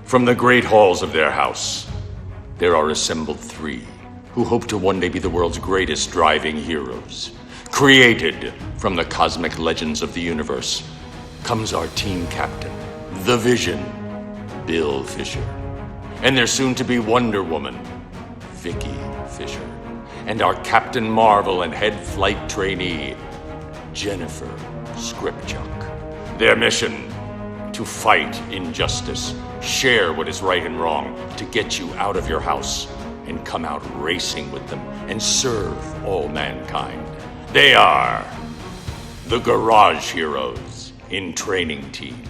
From the great halls of their house, there are assembled three who hope to one day be the world's greatest driving heroes. Created from the cosmic legends of the universe comes our team captain, the Vision, Bill Fisher, and their soon-to-be Wonder Woman, Vicki Fisher, and our Captain Marvel and head flight trainee, Jennifer Scripchuk. Their mission: to fight injustice, share what is right and wrong, to get you out of your house and come out racing with them and serve all mankind. They are the Garage Heroes in Training Team.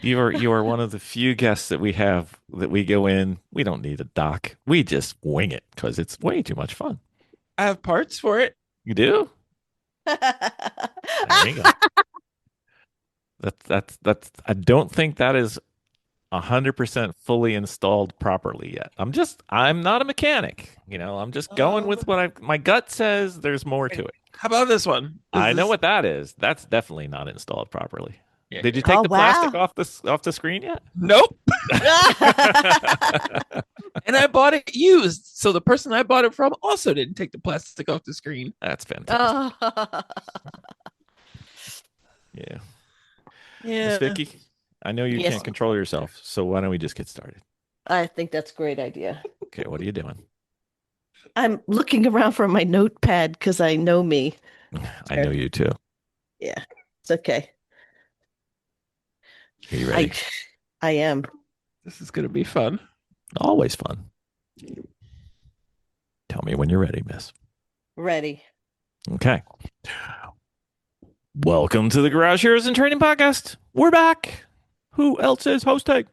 You are one of the few guests that we have that we go in. We don't need a doc. We just wing it because it's way too much fun. I have parts for it. You do? There you go. That's. I don't think that is 100% fully installed properly yet. I'm not a mechanic. I'm just going with what my gut says. There's more to it. How about this one? I know what that is. That's definitely not installed properly. Yeah. Did you take the wow. plastic off the screen yet? Nope. And I bought it used, so the person I bought it from also didn't take the plastic off the screen. That's fantastic. Yeah. Miss Vicki, I know you Yes. can't control yourself, so why don't we just get started? I think that's a great idea. Okay, what are you doing? I'm looking around for my notepad because I know me. I know you too. Yeah, it's okay. Are you ready? I am. This is gonna be fun. Always fun. Tell me when you're ready, miss. Ready. Okay. Welcome to the Garage Heroes in Training podcast. We're back. Who else is hosting?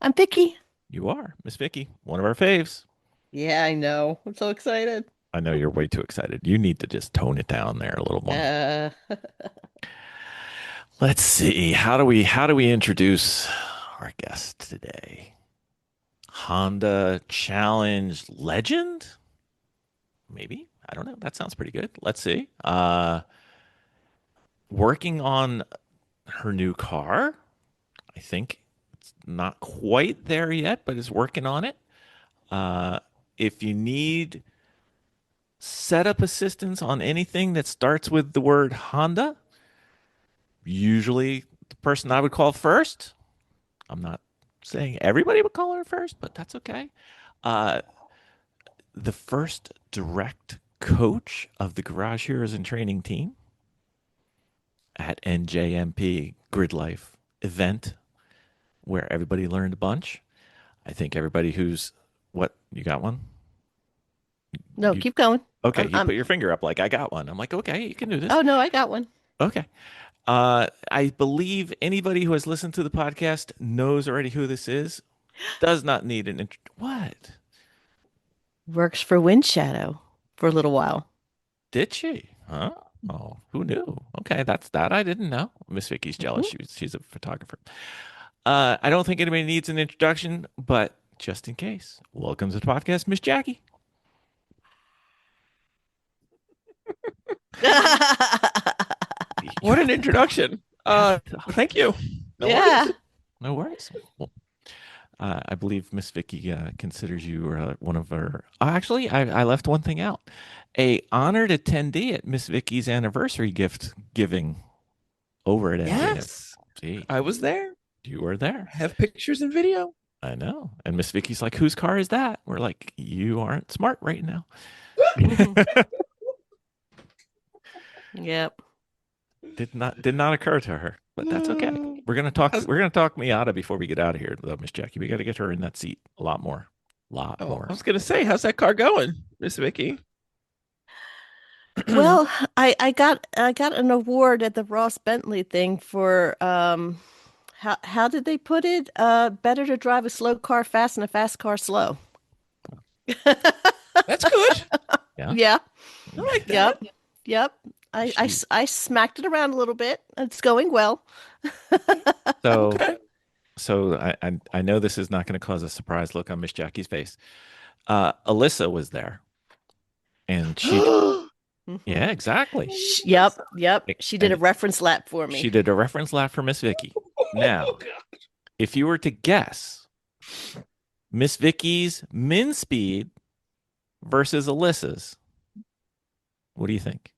I'm Vicki. You are, Miss Vicki, one of our faves. Yeah, I know. I'm so excited. I know you're way too excited. You need to just tone it down there a little more. Let's see. How do we introduce our guest today? Honda Challenge legend? Maybe. I don't know. That sounds pretty good. Let's see. Working on her new car. I think it's not quite there yet, but is working on it. If you need setup assistance on anything that starts with the word Honda, usually the person I would call first. I'm not saying everybody would call her first, but that's okay. The first direct coach of the Garage Heroes in Training team at NJMP Grid Life event where everybody learned a bunch. I think everybody who's you got one? No, keep going. Okay, you put your finger up like I got one. I'm like, okay, you can do this. Oh, no, I got one. Okay. I believe anybody who has listened to the podcast knows already who this is. Does not need an intro. What? Works for Wind Shadow for a little while. Did she? Huh? Oh, who knew? Okay, that I didn't know. Miss Vicky's jealous. She's a photographer. I don't think anybody needs an introduction, but just in case, welcome to the podcast, Miss Jackie. What an introduction. Thank you. No worries. Well, I believe Miss Vicki considers you one of her. Actually, I left one thing out. A honored attendee at Miss Vicki's anniversary gift giving over at NJM. Yes. See, I was there. you were there. I have pictures and video. I know. And Miss Vicki's like, whose car is that? We're like, you aren't smart right now. Yep. Did not occur to her, but that's okay. We're gonna talk Miata before we get out of here, though, Miss Jackie. We got to get her in that seat a lot more. I was gonna say, how's that car going, Miss Vicki? Well, I got an award at the Ross Bentley thing for how did they put it? Better to drive a slow car fast and a fast car slow. That's good. Yeah. Yeah. I like that. Yep. I smacked it around a little bit. It's going well. So, Okay. so I know this is not going to cause a surprised look on Miss Jackie's face. Alyssa was there, and she, yeah, exactly. Yep. She did a reference lap for me. She did a reference lap for Miss Vicki. Now, If you were to guess Miss Vicky's min speed versus Alyssa's, what do you think?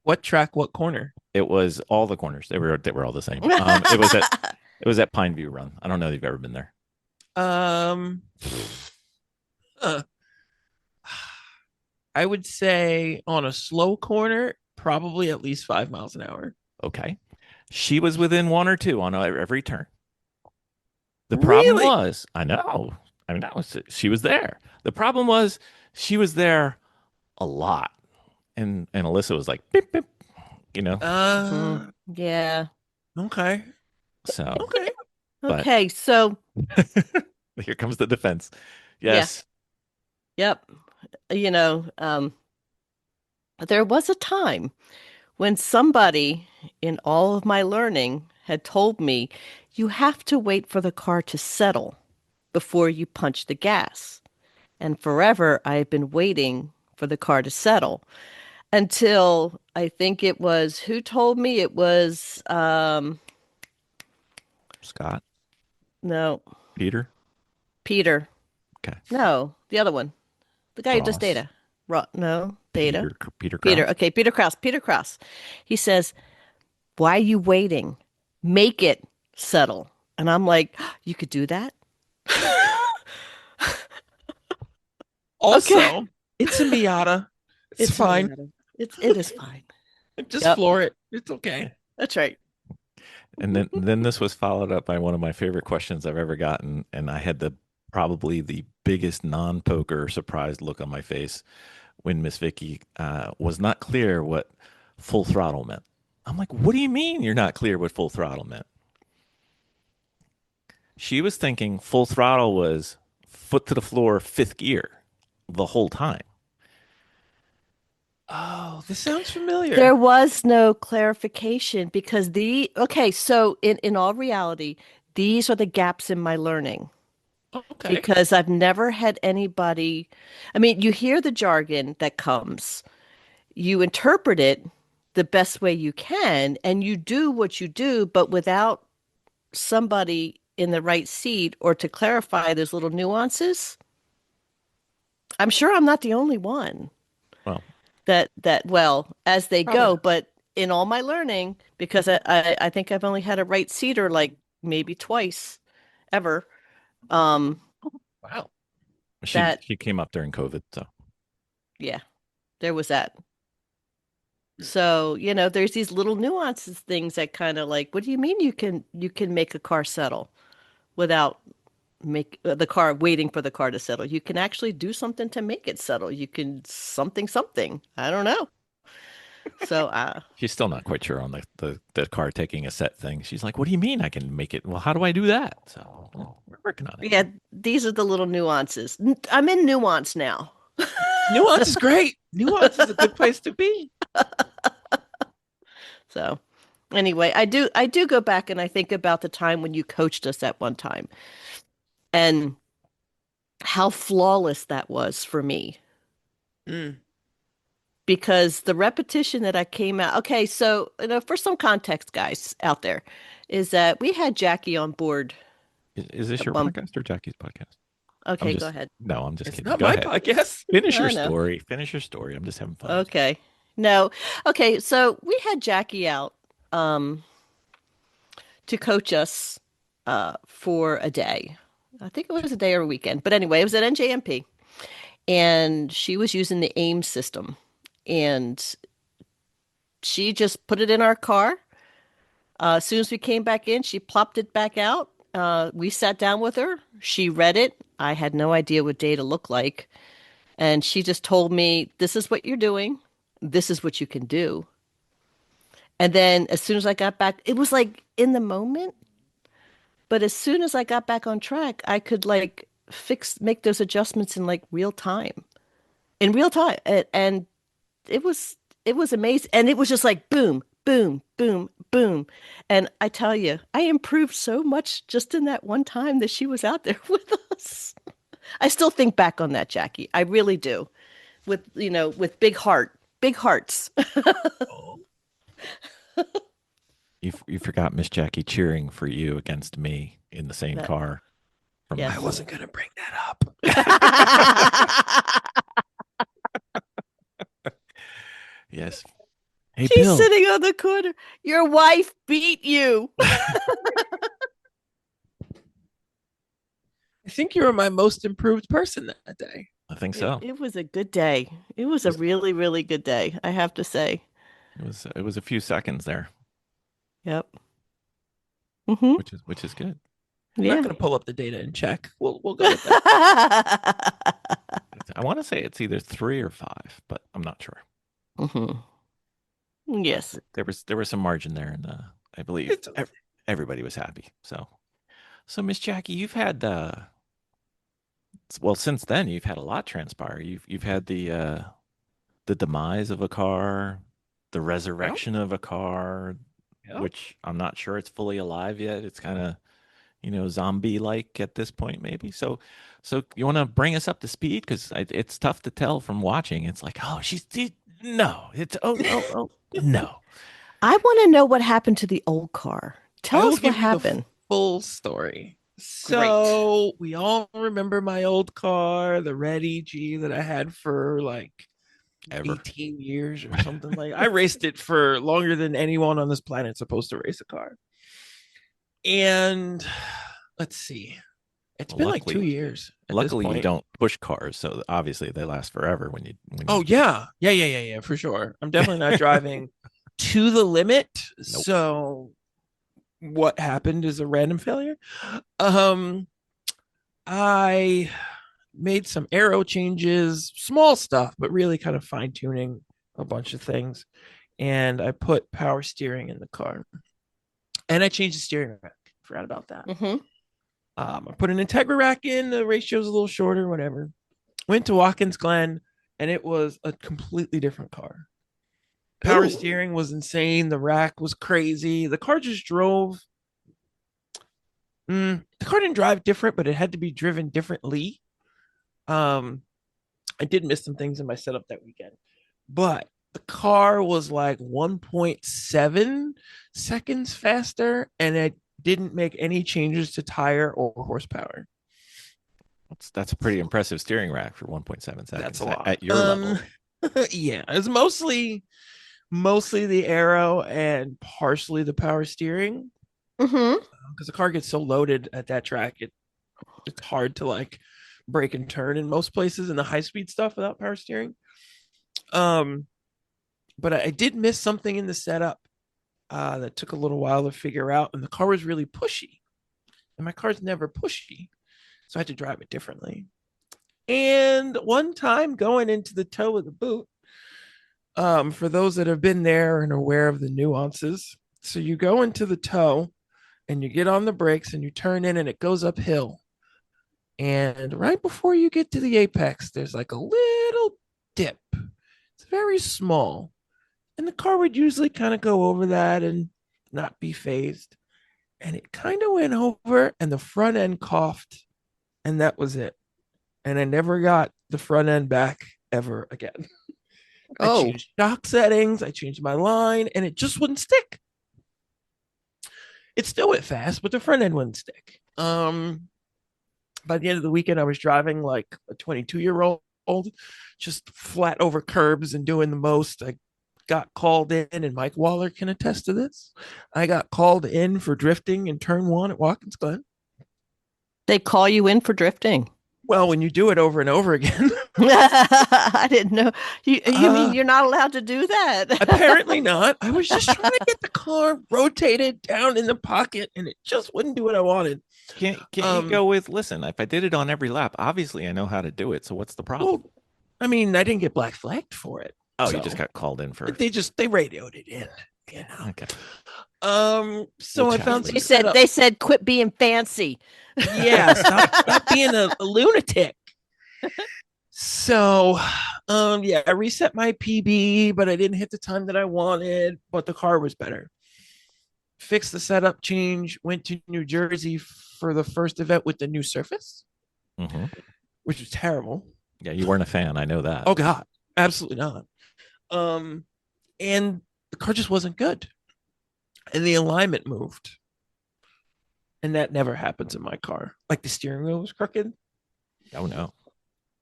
What track? What corner? It was all the corners. They were all the same. It was at Pine View Run. I don't know if you've ever been there. Uh, I would say on a slow corner, probably at least 5 miles an hour. Okay. She was within one or two on every turn. The problem Really? was, I know, she was there. The problem was she was there a lot. And Alyssa was like, beep, beep, you know. Yeah. Okay. So Okay. But- Okay. So, here comes the defense. Yes. yep. You know, there was a time when somebody in all of my learning had told me, you have to wait for the car to settle before you punch the gas. And forever, I have been waiting for the car to settle until I think it was, who told me? It was, Scott, no, Peter. Peter. Okay. No, the other one. The guy who does Ross. data. No, data. Peter. Peter. Krause. Okay, Peter Krause. Peter Krause. He says, why are you waiting? Make it settle. And I'm like, you could do that? Also, Okay. it's a Miata. It's a fine. matter. It is fine. Just Yep. floor it. It's okay. That's right. And then this was followed up by one of my favorite questions I've ever gotten, and I had probably the biggest non-poker surprised look on my face when Miss Vicki was not clear what full throttle meant. I'm like, what do you mean you're not clear what full throttle meant? She was thinking full throttle was foot to the floor, fifth gear the whole time. Oh, this sounds familiar. There was no clarification because so in all reality, these are the gaps in my learning. Okay. Because I've never had anybody, I mean, you hear the jargon that comes, you interpret it the best way you can, and you do what you do, but without somebody in the right seat or to clarify those little nuances. I'm sure I'm not the only one Well, as they Probably go, not. but in all my learning, because I think I've only had a right seater like maybe twice ever. Wow. she came up during COVID, so Yeah, there was that. So, there's these little nuances, things that kind of like, what do you mean you can make a car settle without make the car waiting for the car to settle? You can actually do something to make it settle. You can something. I don't know. So, she's still not quite sure on the car taking a set thing. She's like, what do you mean I can make it? Well, how do I do that? So we're working on it. yeah, these are the little nuances. I'm in nuance now. Nuance is great. Nuance is a good place to be. So, anyway, I do go back and I think about the time when you coached us at one time and how flawless that was for me. Because the repetition that I came out. Okay, so for some context, guys out there, is that we had Jackie on board. Is this your podcast or Jackie's podcast? Okay, go ahead. No, I'm just It's kidding. not Go my ahead. podcast. Finish I your know. story. Finish your story. I'm just having fun. Okay. No. Okay, so we had Jackie out to coach us for a day. I think it was a day or a weekend. But anyway, it was at NJMP. And she was using the AIM system. And she just put it in our car. As soon as we came back in, she plopped it back out. We sat down with her. She read it. I had no idea what data looked like. And she just told me, this is what you're doing. This is what you can do. And then as soon as I got back, it was like in the moment. But as soon as I got back on track, I could like make those adjustments in like real time. In real time. And it was amazing. And it was just like boom, boom, boom, boom. And I tell you, I improved so much just in that one time that she was out there with us. I still think back on that, Jackie. I really do. With big hearts. You forgot Miss Jackie cheering for you against me in the same That- car. From Yes. I wasn't going to bring that up. Yes. Hey, She's Bill. sitting on the corner. Your wife beat you. I think you were my most improved person that day. I think so. It was a good day. It was a really, really good day, I have to say. It was a few seconds there, Yep. Hmm. which is good. I'm Yeah. not going to pull up the data and check. We'll go with that. I want to say it's either 3 or 5, but I'm not sure. Hmm. Yes. There was some margin there, and I believe It's okay. everybody was happy. So Miss Jackie, you've had well, since then you've had a lot transpire. You've had the demise of a car, the resurrection of a car, Yep. which I'm not sure it's fully alive yet. It's kind of, zombie like at this point, maybe. So you want to bring us up to speed, because it's tough to tell from watching. It's like, oh, no, it's oh no. I want to know what happened to the old car. Tell I will us what give you the happened. full story. So we all remember my old car, the red EG that I had for like Ever. 18 years or something like. I raced it for longer than anyone on this planet supposed to race a car. And let's see. It's been like 2 years. Luckily, you don't push cars, so obviously they last forever Oh, yeah. Yeah, for sure. I'm definitely not driving to the limit. Nope. So what happened is a random failure. I made some aero changes, small stuff, but really kind of fine tuning a bunch of things. And I put power steering in the car. And I changed the steering rack. Forgot about that. Hmm. I put an Integra rack in. The ratio's a little shorter, whatever. Went to Watkins Glen, and it was a completely different car. Power steering was insane. The rack was crazy. The car just drove. The car didn't drive different, but it had to be driven differently. I did miss some things in my setup that weekend, but the car was like 1.7 seconds faster, and it didn't make any changes to tire or horsepower. That's a pretty impressive steering rack for 1.7 seconds. That's a lot at your level. Yeah, it's mostly the aero and partially the power steering. Hmm. Because the car gets so loaded at that track, it's hard to like brake and turn in most places in the high speed stuff without power steering. But I did miss something in the setup that took a little while to figure out, and the car was really pushy, and my car's never pushy, so I had to drive it differently. And one time going into the toe of the boot, for those that have been there and aware of the nuances, so you go into the toe and you get on the brakes and you turn in and it goes uphill. And right before you get to the apex, there's like a little dip. It's very small. And the car would usually kind of go over that and not be phased. And it kind of went over and the front end coughed. And that was it. And I never got the front end back ever again. I changed shock settings. I changed my line and it just wouldn't stick. It still went fast, but the front end wouldn't stick. By the end of the weekend, I was driving like a 22-year-old, just flat over curbs and doing the most. I got called in, and Mike Waller can attest to this. I got called in for drifting in turn 1 at Watkins Glen. They call you in for drifting. Well, when you do it over and over again. I didn't know. You mean you're not allowed to do that? Apparently not. I was just trying to get the car rotated down in the pocket, and it just wouldn't do what I wanted. Can't you go with, listen, if I did it on every lap, obviously I know how to do it, so what's the problem? Well, I mean, I didn't get black flagged for it. Oh, you just got called in for they radioed it in. You know? Okay. So We'll I chat found later. They said quit being fancy. Yeah, stop being a lunatic. So yeah, I reset my PB, but I didn't hit the time that I wanted, but the car was better. Fixed the setup change, went to New Jersey for the first event with the new surface, which was terrible. Yeah, you weren't a fan. I know that. Oh God, absolutely not. And the car just wasn't good. And the alignment moved. And that never happens in my car. Like the steering wheel was crooked. Oh no.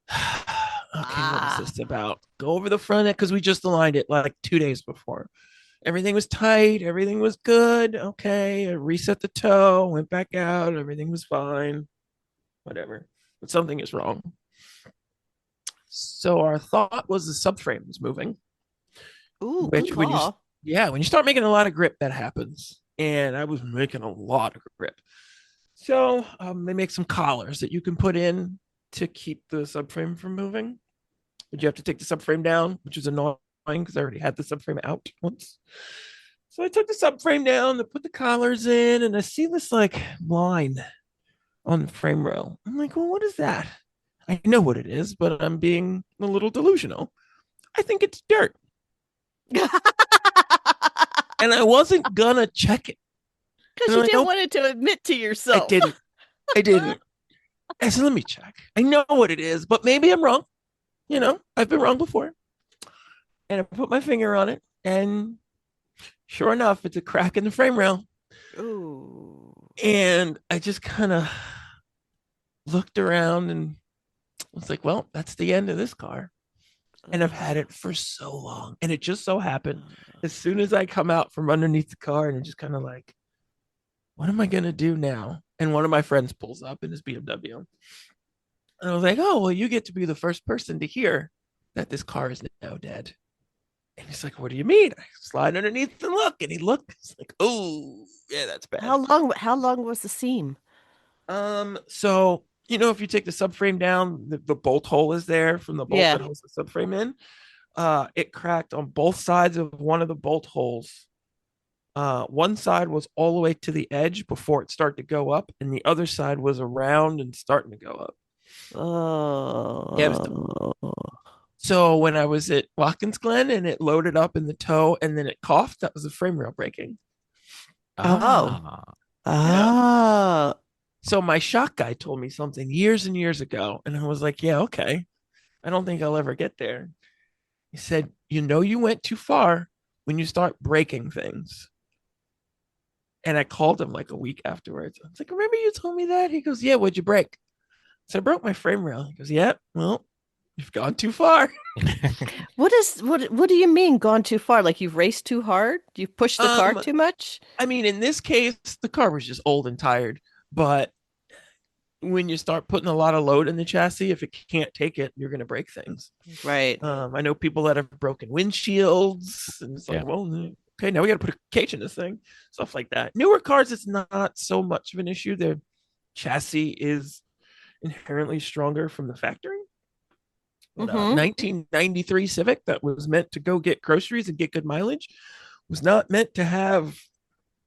Okay, what is this about? Go over the front end because we just aligned it like 2 days before. Everything was tight. Everything was good. Okay, I reset the toe, went back out. Everything was fine. Whatever. But something is wrong. So our thought was the subframe was moving. Ooh, Which good when you call. when you start making a lot of grip, that happens. And I was making a lot of grip. So they make some collars that you can put in to keep the subframe from moving. But you have to take the subframe down, which is annoying because I already had the subframe out once. So I took the subframe down to put the collars in, and I see this like line on the frame rail. I'm like, well, what is that? I know what it is, but I'm being a little delusional. I think it's dirt. And I wasn't gonna check it. Because And you I'm like, didn't nope, want it to admit to I yourself. didn't. I didn't. I said, let me check. I know what it is, but maybe I'm wrong. I've been wrong before. And I put my finger on it, and sure enough, it's a crack in the frame rail. Ooh. And I just kind of looked around and was like, well, that's the end of this car. And I've had it for so long. And it just so happened as soon as I come out from underneath the car and just kind of like, what am I going to do now? And one of my friends pulls up in his BMW. And I was like, oh, well, you get to be the first person to hear that this car is now dead. And he's like, what do you mean? I slide underneath and look. And he looked. He's like, oh, yeah, that's bad. How long was the seam? So if you take the subframe down, the bolt hole is there from the bolt Yeah. that holds the subframe in. It cracked on both sides of one of the bolt holes. One side was all the way to the edge before it started to go up, and the other side was around and starting to go up. Yeah, it was Oh. so when I was at Watkins Glen and it loaded up in the toe and then it coughed, that was the frame rail breaking. Ah. Yeah. Oh. So my shock guy told me something years and years ago, and I was like, yeah, okay. I don't think I'll ever get there. He said, you went too far when you start breaking things. And I called him like a week afterwards. I was like, remember you told me that? He goes, yeah, what'd you break? So I broke my frame rail. He goes, yeah, well, you've gone too far. What do you mean gone too far? Like you've raced too hard? You've pushed the car too much? I mean, in this case, the car was just old and tired. But when you start putting a lot of load in the chassis, if it can't take it, you're going to break things. Right. I know people that have broken windshields, and it's like, well, okay, now we got to put a cage in this thing, stuff like that. Newer cars, it's not so much of an issue. Their chassis is inherently stronger from the factory. But, 1993 Civic that was meant to go get groceries and get good mileage was not meant to have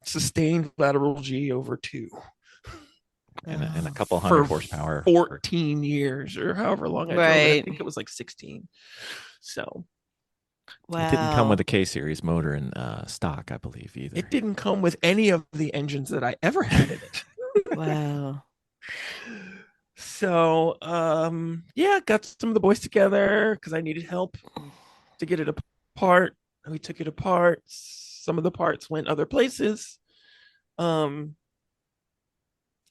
sustained lateral G over 2. And a couple hundred for horsepower. 14 years or however long I drove it. I think it was like 16. So wow. It didn't come with a K-series motor in stock, I believe, either. It didn't come with any of the engines that I ever had in it. Wow. So got some of the boys together because I needed help to get it apart. We took it apart. Some of the parts went other places.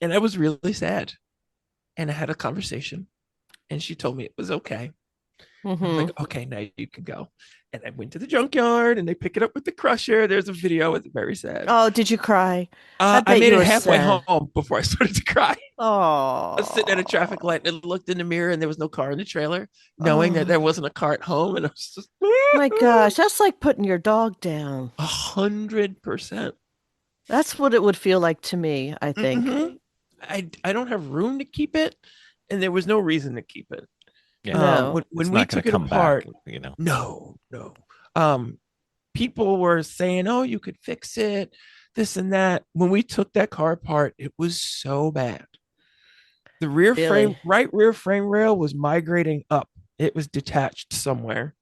And I was really sad. And I had a conversation, and she told me it was okay. I was like, okay, now you can go. And I went to the junkyard, and they pick it up with the crusher. There's a video. It's very sad. Oh, did you cry? I made it halfway home before I started to cry. Oh. I was sitting at a traffic light and looked in the mirror, and there was no car in the trailer, knowing that there wasn't a car at home. And I was just, my gosh, that's like putting your dog down. 100%. That's what it would feel like to me, I think. Mm-hmm. I don't have room to keep it, and there was no reason to keep it. Yeah. No. When we took it apart, back, no. People were saying, "Oh, you could fix it, this and that." When we took that car apart, it was so bad. The right rear frame rail was migrating up. It was detached somewhere.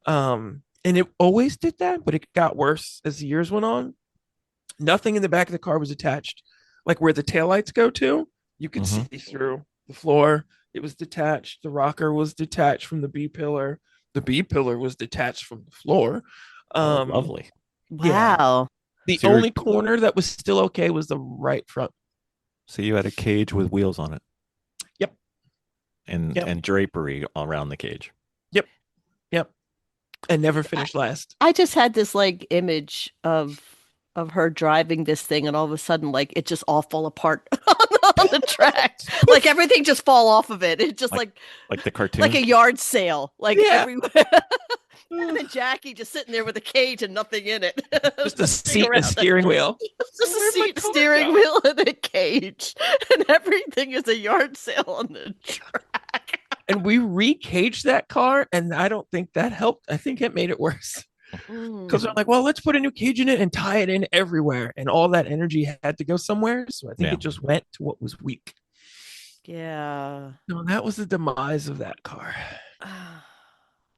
And it always did that, but it got worse as the years went on. Nothing in the back of the car was attached. Like where the taillights go to, you could see through the floor. It was detached. The rocker was detached from the B pillar. The B pillar was detached from the floor. Lovely. Wow. The only corner that was still okay was the right front So you had a cage with wheels on it. Yep. Yep. And drapery around the cage. Yep. And never finished last. I just had this like image of her driving this thing, and all of a sudden, like it just all fall apart on the track. Like everything just fall off of it. It's just like the cartoon, like a yard sale, like Yeah. everywhere. And then Jackie just sitting there with a cage and nothing in it. Just a seat and a steering wheel. Just a Where'd my seat, car steering go? wheel, and a cage. And everything is a yard sale on the track. And we re-caged that car, and I don't think that helped. I think it made it worse. Because they're like, well, let's put a new cage in it and tie it in everywhere. And all that energy had to go somewhere. So I think it just went to what was weak. Yeah. No, that was the demise of that car.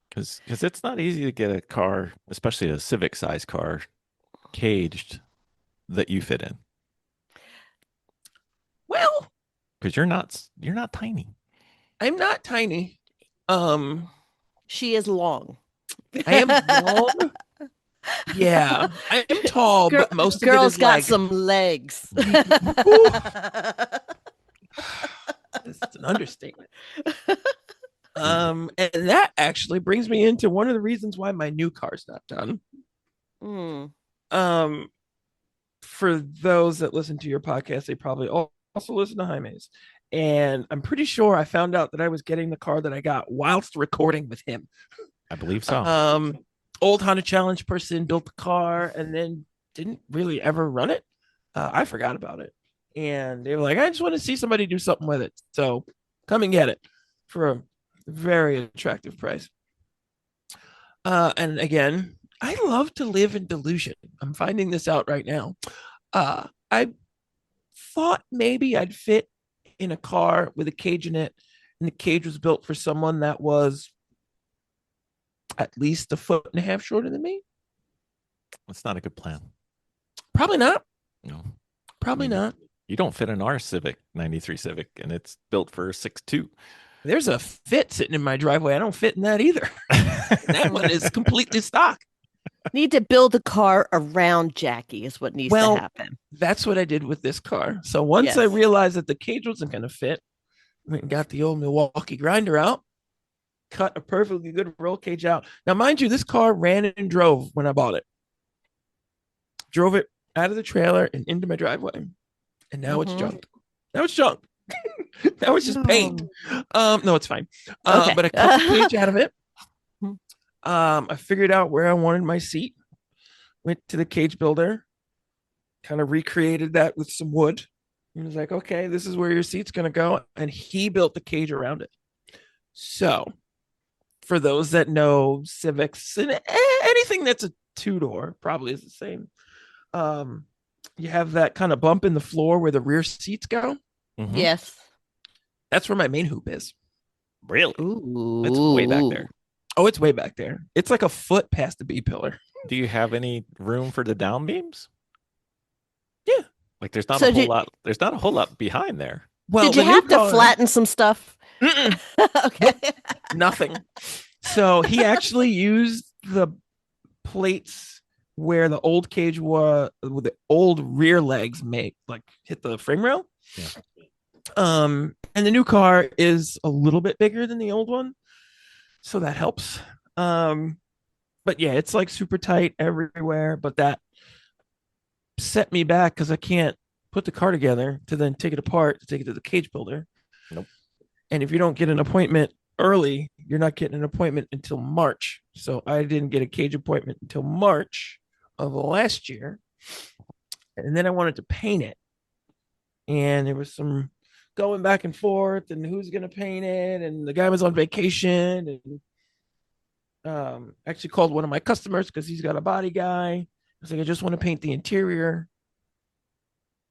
because it's not easy to get a car, especially a Civic size car, caged that you fit in. Well, Because you're not tiny. I'm not tiny. She is long. I am long. Yeah, I am tall, but most of it girl's is got leg. some legs. This is an understatement. And that actually brings me into one of the reasons why my new car's not done. For those that listen to your podcast, they probably also listen to Jaime's. And I'm pretty sure I found out that I was getting the car that I got whilst recording with him. I believe so. Old Honda Challenge person built the car and then didn't really ever run it. I forgot about it. And they were like, I just want to see somebody do something with it. So come and get it for a very attractive price. And again, I love to live in delusion. I'm finding this out right now. I thought maybe I'd fit in a car with a cage in it, and the cage was built for someone that was at least 1.5 feet shorter than me. That's not a good plan. Probably not. No. Probably not. You don't fit in our Civic, 93 Civic, and it's built for 6'2". There's a Fit sitting in my driveway. I don't fit in that either. That one is completely stock. Need to build a car around Jackie is what needs to happen. That's what I did with this car. So once I realized that the cage wasn't going to fit, I went and got the old Milwaukee grinder out, cut a perfectly good roll cage out. Now, mind you, this car ran and drove when I bought it. Drove it out of the trailer and into my driveway. And now it's junk. Now it's junk. Now it's just paint. No, it's fine. Okay. But I cut the cage out of it. I figured out where I wanted my seat. Went to the cage builder. Kind of recreated that with some wood. And was like, okay, this is where your seat's going to go. And he built the cage around it. So for those that know Civics and anything that's a two-door probably is the same. You have that kind of bump in the floor where the rear seats go. Mm-hmm. Yes. That's where my main hoop is. Really? Ooh. It's way back there. Oh, it's way back there. It's like a foot past the B pillar. Do you have any room for the down beams? Yeah. Like there's not So a whole lot. There's not a whole lot behind there. Well, did you the new have to car- flatten some stuff? Okay. Nothing. So he actually used the plates where the old cage was, with the old rear legs hit the frame rail. Yeah. And the new car is a little bit bigger than the old one, so that helps. But yeah, it's like super tight everywhere. But that set me back because I can't put the car together to then take it apart to take it to the cage builder. Nope. And if you don't get an appointment early, you're not getting an appointment until March. So I didn't get a cage appointment until March of last year. And then I wanted to paint it. And there was some going back and forth and who's going to paint it. And the guy was on vacation and actually called one of my customers because he's got a body guy. I was like, I just want to paint the interior.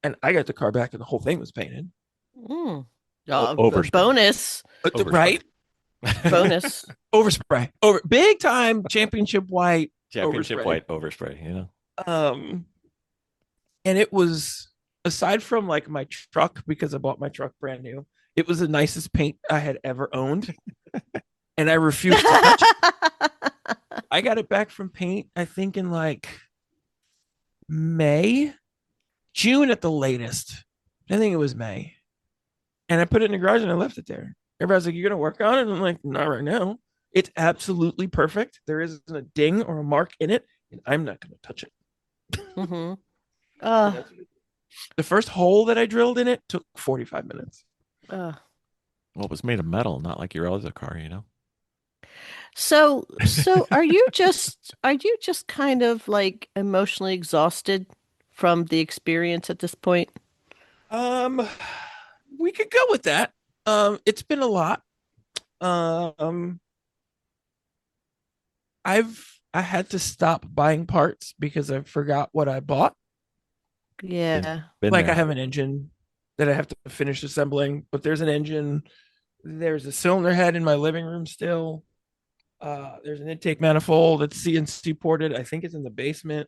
And I got the car back and the whole thing was painted. Overspray. Bonus. Overspray. Right? Bonus. Overspray. Over big time championship white. Championship overspray. white overspray, you know? And it was, aside from like my truck, because I bought my truck brand new, it was the nicest paint I had ever owned. And I refused to touch it. I got it back from paint, I think in like June at the latest. I think it was May. And I put it in the garage and I left it there. Everybody's like, "You're gonna work on it?" And I'm like, "Not right now. It's absolutely perfect. There isn't a ding or a mark in it, and I'm not gonna touch it." Mm-hmm. And that's what it- the first hole that I drilled in it took 45 minutes. Uh. Well, it was made of metal, not like your other car, you know? So are you just kind of like emotionally exhausted from the experience at this point? Um, we could go with that. It's been a lot. Um, I had to stop buying parts because I forgot what I bought. Yeah. Been Like I there. have an engine that I have to finish assembling, but there's an engine. There's a cylinder head in my living room still. There's an intake manifold that's CNC ported. I think it's in the basement.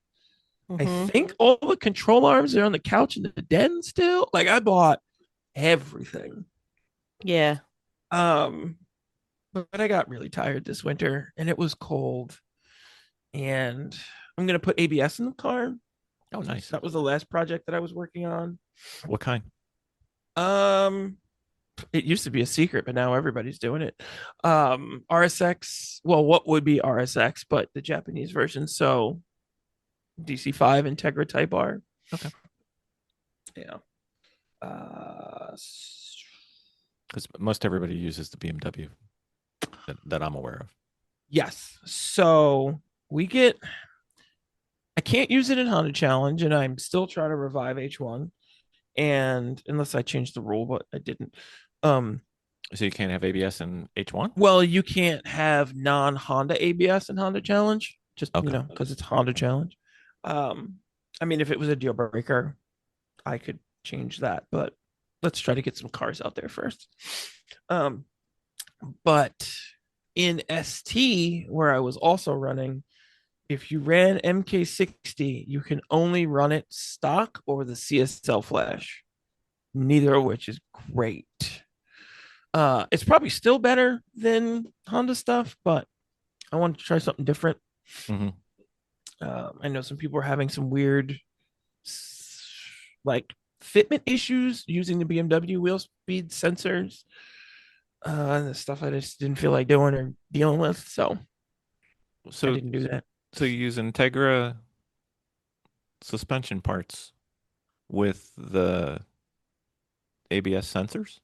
I Mm-hmm. think all the control arms are on the couch in the den still. Like I bought everything. Yeah. Um, but I got really tired this winter and it was cold. And I'm gonna put ABS in the car. Oh, nice. That was the last project that I was working on. What kind? Um, it used to be a secret, but now everybody's doing it. RSX, well, what would be RSX, but the Japanese version. So DC5 Integra Type R. Okay. Yeah. Uh, Because most everybody uses the BMW that I'm aware of. yes. So we get. I can't use it in Honda Challenge, and I'm still trying to revive H1. And unless I changed the rule, but I didn't. So you can't have ABS in H1? Well, you can't have non-Honda ABS in Honda Challenge, just Okay. because it's Honda Challenge. I mean, if it was a deal breaker, I could change that, but let's try to get some cars out there first. But in ST, where I was also running, if you ran MK60, you can only run it stock or the CSL Flash, neither of which is great. It's probably still better than Honda stuff, but I wanted to try something different. Mm-hmm. I know some people are having some weird, like fitment issues using the BMW wheel speed sensors. And the stuff I just didn't feel like doing or dealing with, so I So didn't do that. so you use Integra suspension parts with the ABS sensors?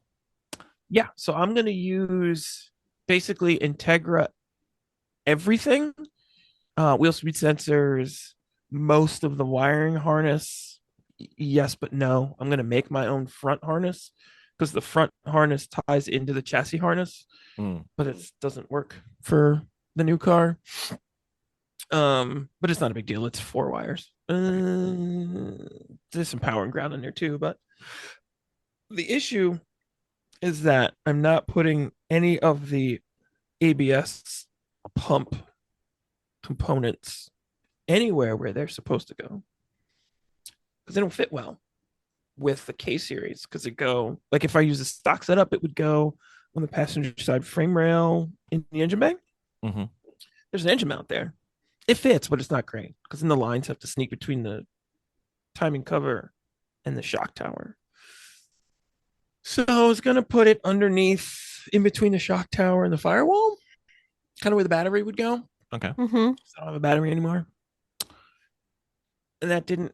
Yeah, so I'm gonna use basically Integra everything, wheel speed sensors, most of the wiring harness. Yes, but no. I'm gonna make my own front harness because the front harness ties into the chassis harness, Mm. but it doesn't work for the new car. But it's not a big deal. It's 4 wires. There's some power and ground in there too, but the issue is that I'm not putting any of the ABS pump components anywhere where they're supposed to go because they don't fit well with the K series. Because they go like if I use a stock setup, it would go on the passenger side frame rail in the engine bay. Mm-hmm. There's an engine mount there. It fits, but it's not great because then the lines have to sneak between the timing cover and the shock tower. So I was gonna put it underneath, in between the shock tower and the firewall, kind of where the battery would go. Okay. Mm-hmm. I don't have a battery anymore, and that didn't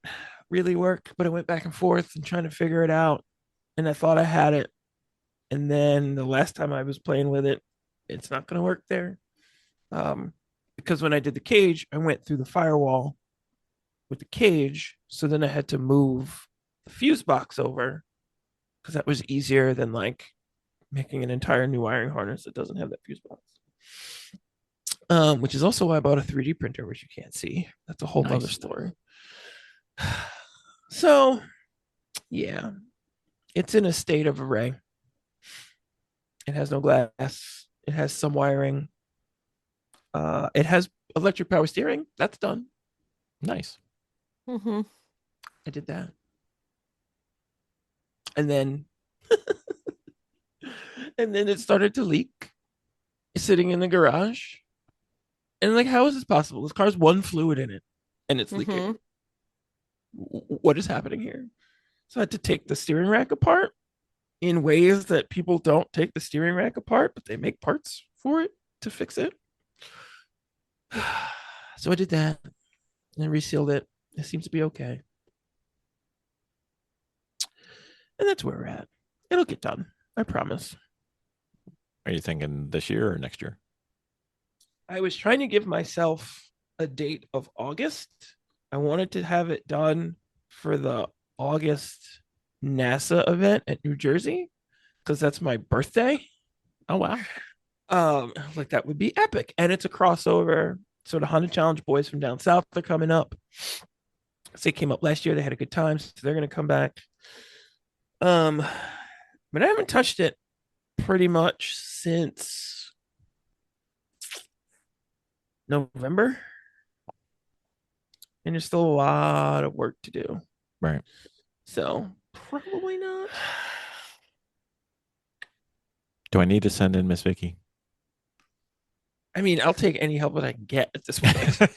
really work. But I went back and forth and trying to figure it out, and I thought I had it. And then the last time I was playing with it, it's not gonna work there, because when I did the cage, I went through the firewall with the cage, so then I had to move the fuse box over because that was easier than like making an entire new wiring harness that doesn't have that fuse box. Which is also why I bought a 3D printer, which you can't see. That's a whole Nice. other story. So, yeah, it's in a state of array. It has no glass. It has some wiring. It has electric power steering. That's done. Nice. Mm-hmm. I did that. And then and then it started to leak. It's sitting in the garage. And like, how is this possible? This car's one fluid in it and it's leaking. Mm-hmm. What is happening here? So I had to take the steering rack apart in ways that people don't take the steering rack apart, but they make parts for it to fix it. So I did that and I resealed it. It seems to be okay. And that's where we're at. It'll get done. I promise. Are you thinking this year or next year? I was trying to give myself a date of August. I wanted to have it done for the August NASA event at New Jersey because that's my birthday. Oh, wow. Like that would be epic. And it's a crossover. So the Honda Challenge boys from down south are coming up. So they came up last year. They had a good time. So they're going to come back. But I haven't touched it pretty much since November. And there's still a lot of work to do. Right. So probably not. Do I need to send in Miss Vicki? I mean, I'll take any help that I can get at this point.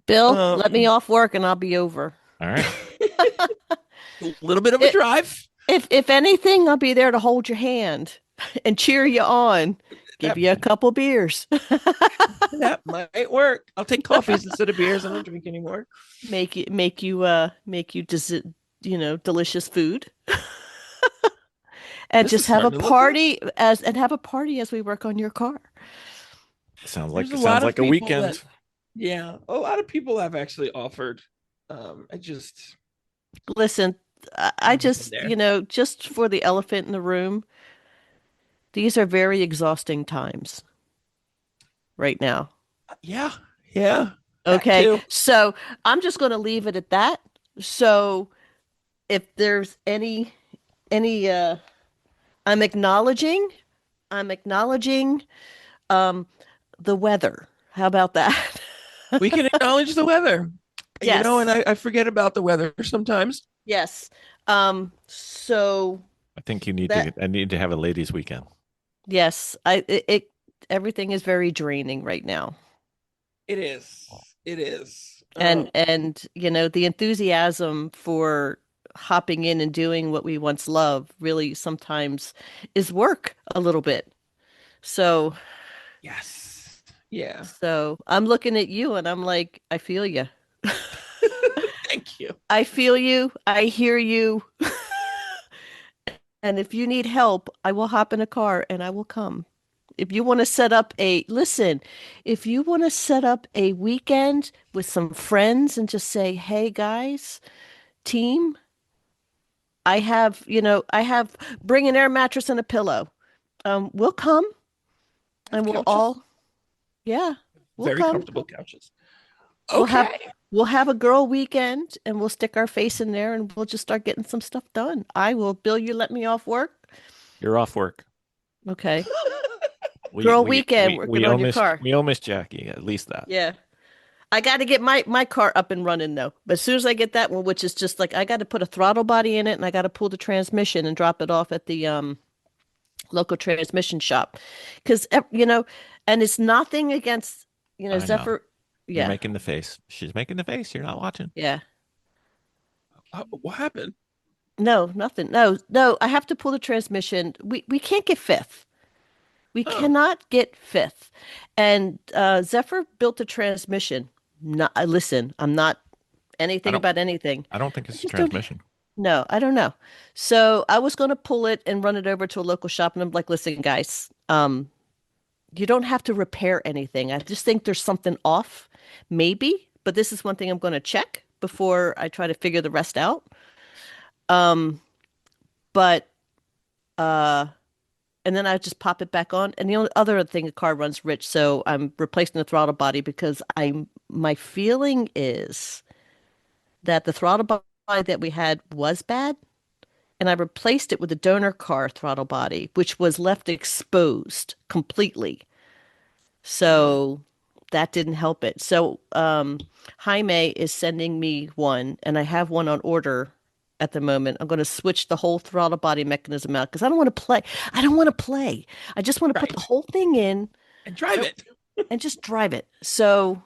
Bill, let me off work and I'll be over. All right. A little bit of a drive. If anything, I'll be there to hold your hand and cheer you on. Give you a couple beers. That might work. I'll take coffees instead of beers. I don't drink anymore. Make you delicious food. And This just is have a starting to look party as we work on your car. Sounds like There's a lot of a people weekend. that- Yeah, a lot of people have actually offered. I just Listen, I just, there. just for the elephant in the room, these are very exhausting times right now. yeah. That Okay. too. So I'm just going to leave it at that. So if there's any, I'm acknowledging, um, the weather. How about that? We can acknowledge the weather. Yes. And I forget about the weather sometimes. Yes. So I think I need to have a ladies' weekend. yes, everything is very draining right now. It is. It is. And the enthusiasm for hopping in and doing what we once loved really sometimes is work a little bit. So Yes. Yeah. so I'm looking at you and I'm like, I feel you. Thank you. I feel you. I hear you. And if you need help, I will hop in a car and I will come. If you want to set up if you want to set up a weekend with some friends and just say, hey guys, team, I have bring an air mattress and a pillow. We'll come and we'll Couches? all, yeah, we'll Very come. comfortable couches. We'll have Okay. we'll have a girl weekend and we'll stick our face in there and we'll just start getting some stuff done. Bill, you let me off work? You're off work. Okay. Girl weekend, working on your car. We all miss Jackie. At least that. Yeah. I got to get my car up and running though. But as soon as I get that one, which is just like I got to put a throttle body in it and I got to pull the transmission and drop it off at the local transmission shop. Because and it's nothing against, I know. Zephyr. You're Yeah. making the face. She's making the face. You're not watching. Yeah. What happened? No, nothing. No, I have to pull the transmission. We can't get fifth. We cannot get fifth. And Zephyr built a transmission. Listen, I'm not anything about anything. I don't think it's a just don't- transmission. No, I don't know. So I was going to pull it and run it over to a local shop, and I'm like, listen, guys, you don't have to repair anything. I just think there's something off, maybe. But this is one thing I'm going to check before I try to figure the rest out. But and then I just pop it back on. And the only other thing, the car runs rich, so I'm replacing the throttle body because my feeling is that the throttle body that we had was bad, and I replaced it with a donor car throttle body, which was left exposed completely. So that didn't help it. So Jaime is sending me one, and I have one on order at the moment. I'm going to switch the whole throttle body mechanism out because I don't want to play. I don't want to play. I just want to put the whole thing in And drive it. and just drive it. So,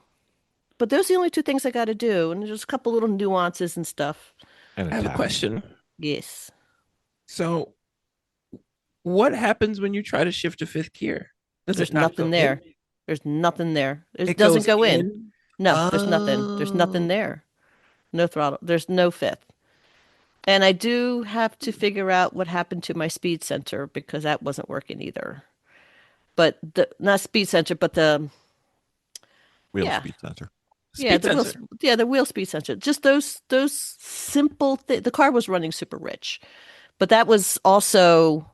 but those are the only two things I got to do, and there's a couple little nuances and stuff. And I have a attack. question. Yes. So, what happens when you try to shift to fifth gear? Does There's it not nothing go there. in? There's nothing there. It It doesn't goes go in. in. No, there's nothing. There's nothing Oh, there. No throttle. There's no fifth. And I do have to figure out what happened to my speed sensor because that wasn't working either. But the not speed sensor, but the Wheel yeah, speed sensor. yeah, speed sensor. the wheel speed sensor. Just those simple the car was running super rich. But that was also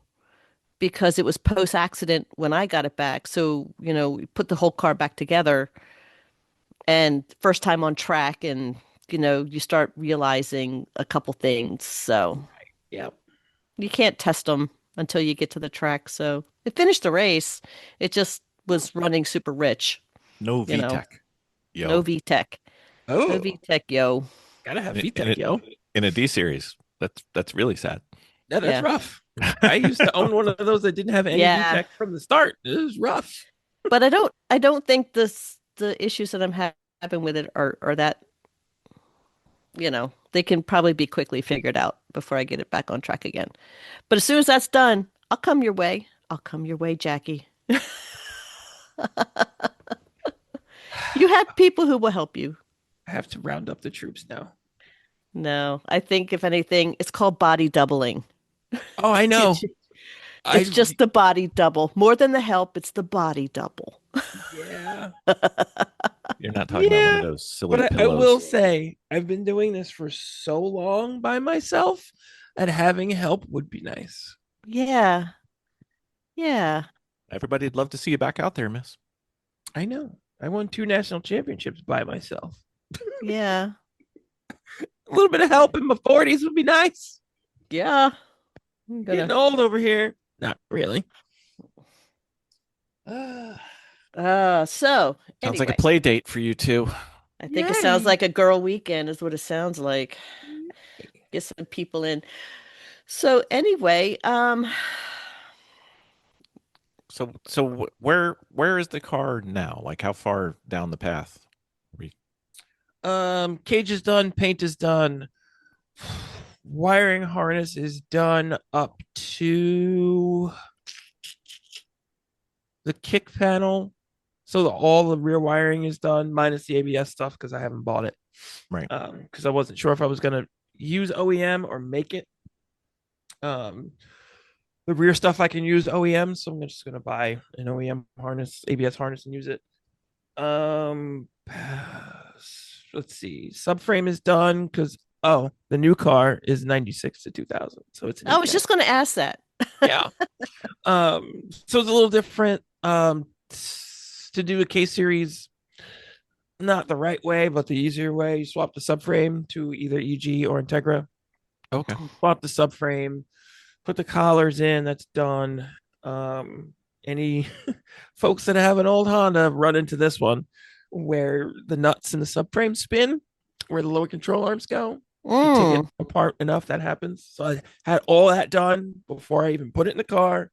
because it was post accident when I got it back. So, we put the whole car back together and first time on track and you start realizing a couple things. So Yep. you can't test them until you get to the track. So it finished the race. It just was running super rich, No you know. VTEC. Yo. No VTEC. Oh, No VTEC, yo. gotta have In, VTEC, yo. in a D series. That's really sad. Yeah, that's Yeah. rough. I used to own one of those that didn't have any Yeah. VTEC from the start. It was rough. But I don't think the issues that I'm having with it are that, they can probably be quickly figured out before I get it back on track again. But as soon as that's done, I'll come your way. I'll come your way, Jackie. You have people who will help you. I have to round up the troops now. No, I think if anything, it's called body doubling. Oh, I know. It's just the body double. More than the help, it's the body double. Yeah. You're not talking about one Yeah, of those silly But I pillows. will say, I've been doing this for so long by myself, and having help would be nice. Yeah. Yeah. Everybody'd love to see you back out there, miss. I know. I won 2 national championships by myself. Yeah. A little bit of help in my 40s would be nice. Yeah. I'm Getting gonna, old over here. Not really. so Sounds anyway, like a play date for you two. I think it Yay. sounds like a girl weekend is what it sounds like. Get some people in. So anyway, So where is the car now? Like how far down the path? Cage is done, paint is done. Wiring harness is done up to the kick panel. So all the rear wiring is done, minus the ABS stuff because I haven't bought it. Right. Because I wasn't sure if I was gonna use OEM or make it. The rear stuff I can use OEM, so I'm just gonna buy an OEM harness, ABS harness, and use it. Let's see. Subframe is done because the new car is 96 to 2000, so it's. I was just going to ask that. Yeah. So it's a little different. To do a K series, not the right way, but the easier way. You swap the subframe to either EG or Integra. Okay. Swap the subframe, put the collars in. That's done. Any folks that have an old Honda run into this one, where the nuts in the subframe spin, where the lower control arms go. You take it apart enough, that happens. So I had all that done before I even put it in the car.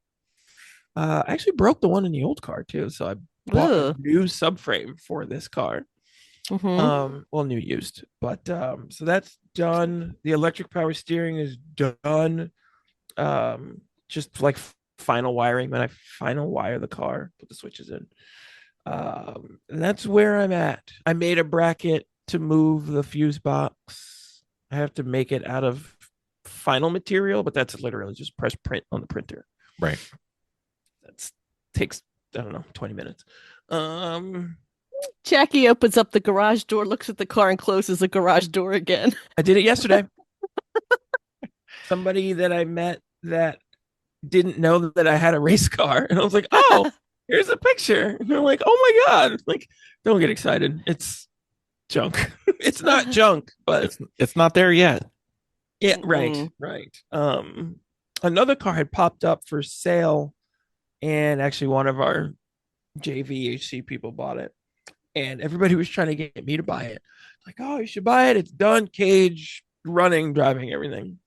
I actually broke the one in the old car too, so I bought a new subframe for this car. Well, new used, but so that's done. The electric power steering is done. Just like final wiring, when I final wire the car, put the switches in. And that's where I'm at. I made a bracket to move the fuse box. I have to make it out of final material, but that's literally just press print on the printer. Right. That takes, I don't know, 20 minutes. Jackie opens up the garage door, looks at the car, and closes the garage door again. I did it yesterday. Somebody that I met that didn't know that I had a race car, and I was like, "Oh, here's a picture." And they're like, "Oh my god!" Like, don't get excited. It's junk. It's not junk, but it's not there yet. Yeah, right. Another car had popped up for sale, and actually one of our JVHC people bought it, and everybody was trying to get me to buy it. Like, oh, you should buy it. It's done, cage, running, driving, everything.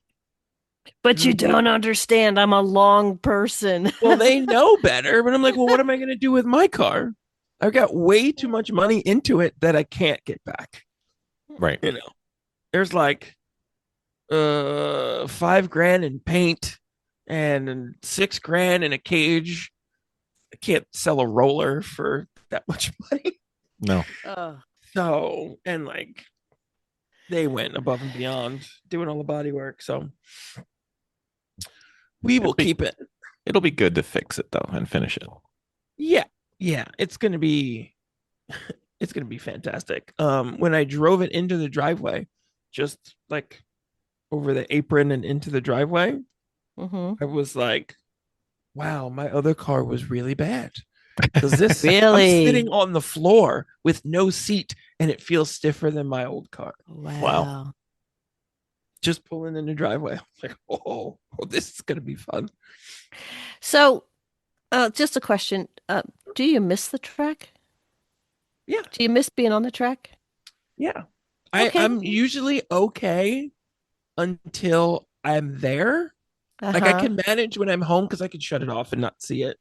But you don't understand. I'm a long person. Well, they know better, but I'm like, well, what am I going to do with my car? I've got way too much money into it that I can't get back. Right. There's like $5,000 in paint and $6,000 in a cage. I can't sell a roller for that much money. No. Oh, So, and like they went above and beyond doing all the body work. So we will keep it. It'll be good to fix it though and finish it. Yeah. Yeah. It's gonna be fantastic. When I drove it into the driveway, just like over the apron and into the driveway, I was like, wow, my other car was really bad. Because this Really? I'm sitting on the floor with no seat and it feels stiffer than my old car. Wow. Just pulling in the driveway. I'm like, oh, this is gonna be fun. So, just a question. Do you miss the track? Yeah. Do you miss being on the track? Yeah. Okay. I'm usually okay until I'm there. Like I Uh-huh. can manage when I'm home because I can shut it off and not see it.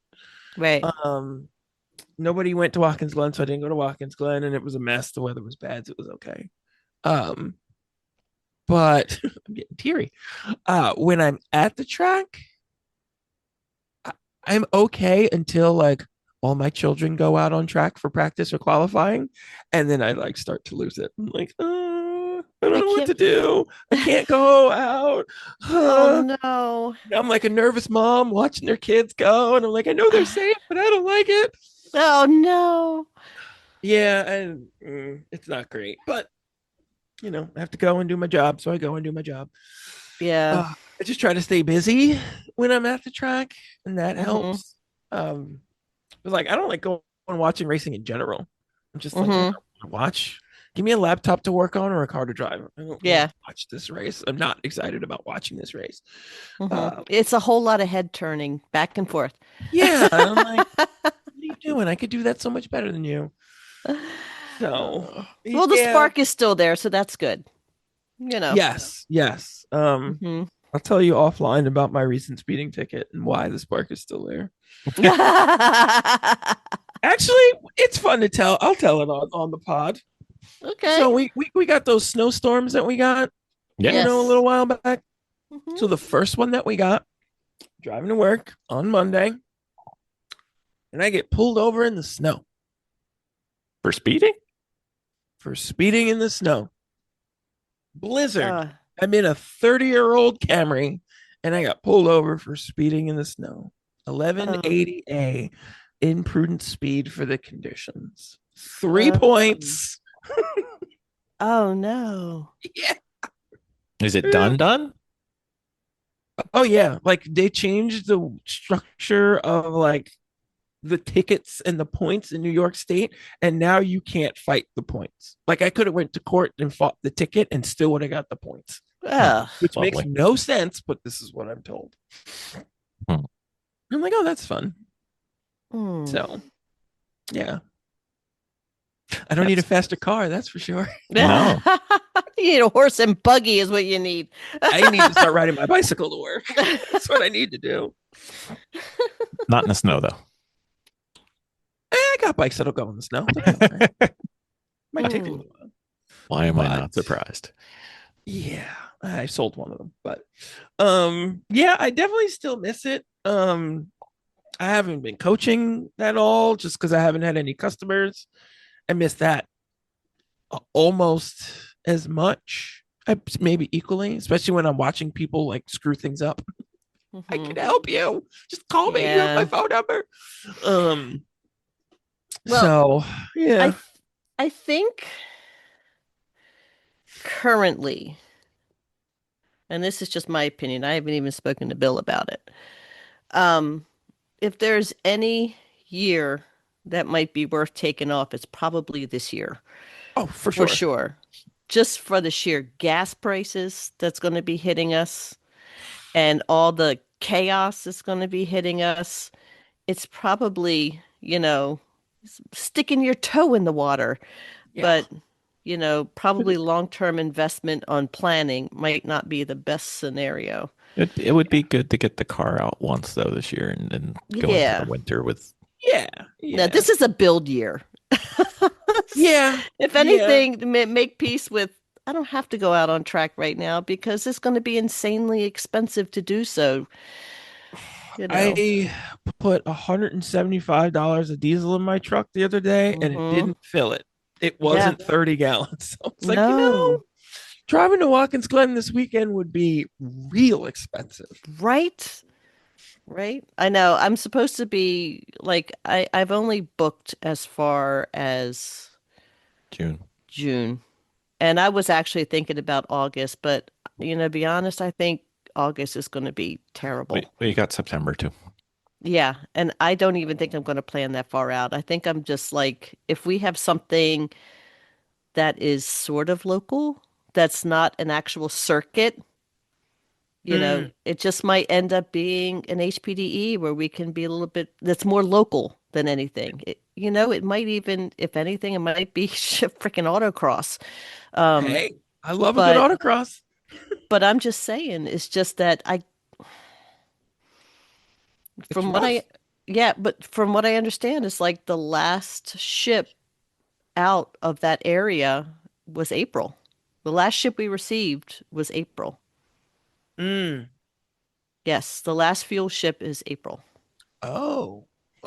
Right. Nobody went to Watkins Glen, so I didn't go to Watkins Glen, and it was a mess. The weather was bad, so it was okay. But I'm getting teary. When I'm at the track, I'm okay until like all my children go out on track for practice or qualifying, and then I like start to lose it. I'm like, I don't know what to do. I can't go out. Oh no. I'm like a nervous mom watching their kids go, and I'm like, I know they're safe, but I don't like it. Oh no. Yeah, and it's not great, but you know, I have to go and do my job, so I go and do my job. Yeah. I just try to stay busy when I'm at the track, and that helps. But like, I don't like going and watching racing in general. I'm just like, I don't want to watch. Give me a laptop to work on or a car to drive. I don't want to watch this race. I'm not excited about watching this race. It's a whole lot of head turning back and forth. Yeah, I'm like, what are you doing? I could do that so much better than you. So, well, the spark is still there, so that's good. You know. Yes. I'll tell you offline about my recent speeding ticket and why the spark is still there. Actually, it's fun to tell. I'll tell it on the pod. Okay. So we got those snowstorms that we got, Yes. a little while back. So the first one that we got, driving to work on Monday, and I get pulled over in the snow. For speeding? For speeding in the snow. Blizzard. I'm in a 30-year-old Camry, and I got pulled over for speeding in the snow. 1180A, imprudent speed for the conditions. 3 points. Oh no. Yeah. Is it done? Oh yeah, like they changed the structure of like the tickets and the points in New York State, and now you can't fight the points. Like I could have went to court and fought the ticket and still would have got the points. Which makes no sense, but this is what I'm told. I'm like, oh, that's fun. So, yeah. I don't need a faster car, that's for sure. No. You need a horse and buggy is what you need. I need to start riding my bicycle to work. That's what I need to do. Not in the snow, though. I got bikes that'll go in the snow. Might take a little while. Why am I not surprised? Yeah, I sold one of them, but yeah, I definitely still miss it. I haven't been coaching at all just because I haven't had any customers. I miss that almost as much, maybe equally, especially when I'm watching people like screw things up. I can help you. Just call me. You have my phone number. So yeah, I think currently, and this is just my opinion, I haven't even spoken to Bill about it. If there's any year that might be worth taking off, it's probably this year. Oh, for sure. For sure. Just for the sheer gas prices that's going to be hitting us and all the chaos that's going to be hitting us. It's probably, sticking your toe in the water. Yeah. But, probably long-term investment on planning might not be the best scenario. It would be good to get the car out once, though, this year and then go into the winter with... Yeah. Now, this is a build year. Yeah. If anything, make peace with I don't have to go out on track right now because it's going to be insanely expensive to do so. You know. I put $175 of diesel in my truck the other day and it Hmm. didn't fill it. It Yeah. wasn't 30 gallons. So it's like, No. driving to Watkins Glen this weekend would be real expensive. Right. Right. I know. I'm supposed to be like I've only booked as far as June. June. And I was actually thinking about August, but to be honest, I think August is going to be terrible. We got September too. Yeah, and I don't even think I'm going to plan that far out. I think I'm just like, if we have something that is sort of local, that's not an actual circuit, Mm, it just might end up being an HPDE where we can be a little bit, that's more local than anything. It might even, if anything, it might be freaking autocross. Um, hey, I love a good but autocross. but I'm just saying, it's just that It's from what rough. yeah, but from what I understand, it's like the last ship out of that area was April. The last ship we received was April. Mm. Yes, the last fuel ship is April. Oh.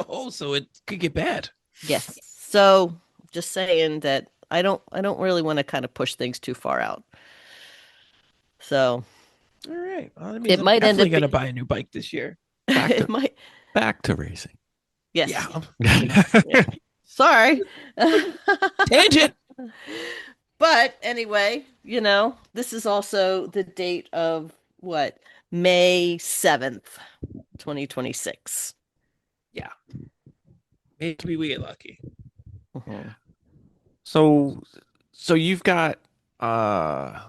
Oh, so it could get bad. Yes. So just saying that I don't really want to kind of push things too far out. So All right. Well, that means it I'm might end definitely up going to buy a new bike this year. Back it to might back to racing. yes. Yeah. Yeah. Sorry. Tangent. But anyway, this is also the date of what? May 7th, 2026. Yeah. Maybe we get lucky. Mhm. So so you've got I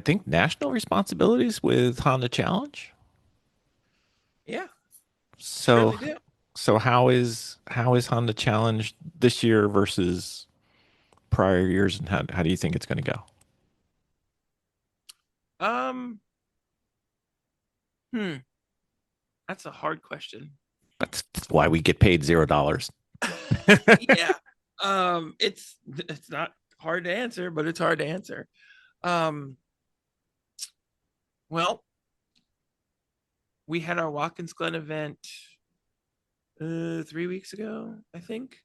think national responsibilities with Honda Challenge. Yeah. So Certainly do. so how is Honda Challenge this year versus prior years, and how do you think it's going to go? Um, hmm. That's a hard question. That's why we get paid $0. Yeah. It's not hard to answer, but it's hard to answer. Um, well, we had our Watkins Glen event 3 weeks ago, I think.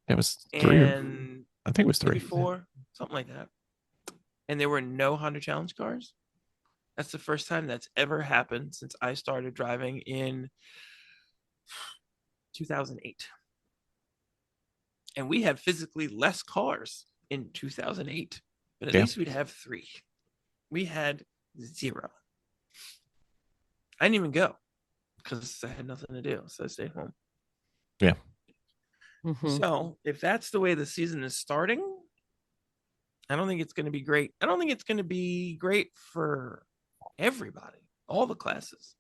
It was three, And I think it was maybe three. four, something like that. And there were no Honda Challenge cars. That's the first time that's ever happened since I started driving in 2008. And we had physically less cars in 2008, but at Yeah. least we'd have three. We had zero. I didn't even go because I had nothing to do, so I stayed home. Yeah. Mhm. So if that's the way the season is starting, I don't think it's going to be great. I don't think it's going to be great for everybody, all the classes.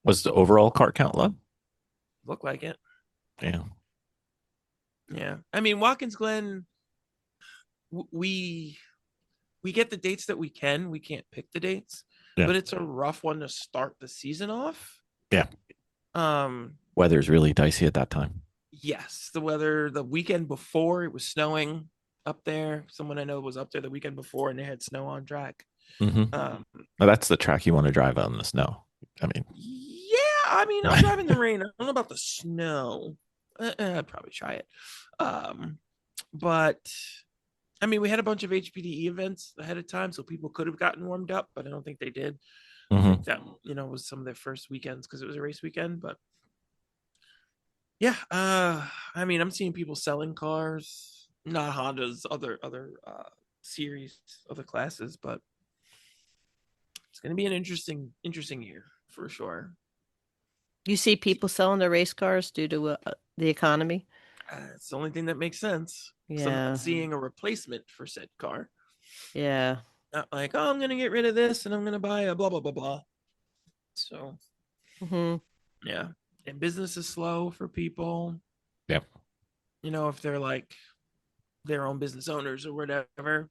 Was the overall car count low? Look like it. Yeah. Yeah. I mean, Watkins Glen, we get the dates that we can. We can't pick the dates, Yeah. but it's a rough one to start the season off. Yeah. Weather's really dicey at that time. Yes, the weather the weekend before it was snowing up there. Someone I know was up there the weekend before and they had snow on track. Mm-hmm. Well, that's the track you want to drive on the snow. I mean, yeah, I mean, I'm driving the rain. I don't know about the snow. I'd probably try it. But I mean, we had a bunch of HPDE events ahead of time, so people could have gotten warmed up, but I don't think they did. I think that was some of their first weekends because it was a race weekend. But yeah, I mean, I'm seeing people selling cars, not Hondas, other series, other classes, but it's going to be an interesting year for sure. You see people selling their race cars due to the economy? It's the only thing that makes sense. So I'm Yeah. not seeing a replacement for said car. Yeah. Not like, oh, I'm going to get rid of this and I'm going to buy a blah blah blah blah. So Hmm. yeah, and business is slow for people. Yep. If they're like their own business owners or whatever,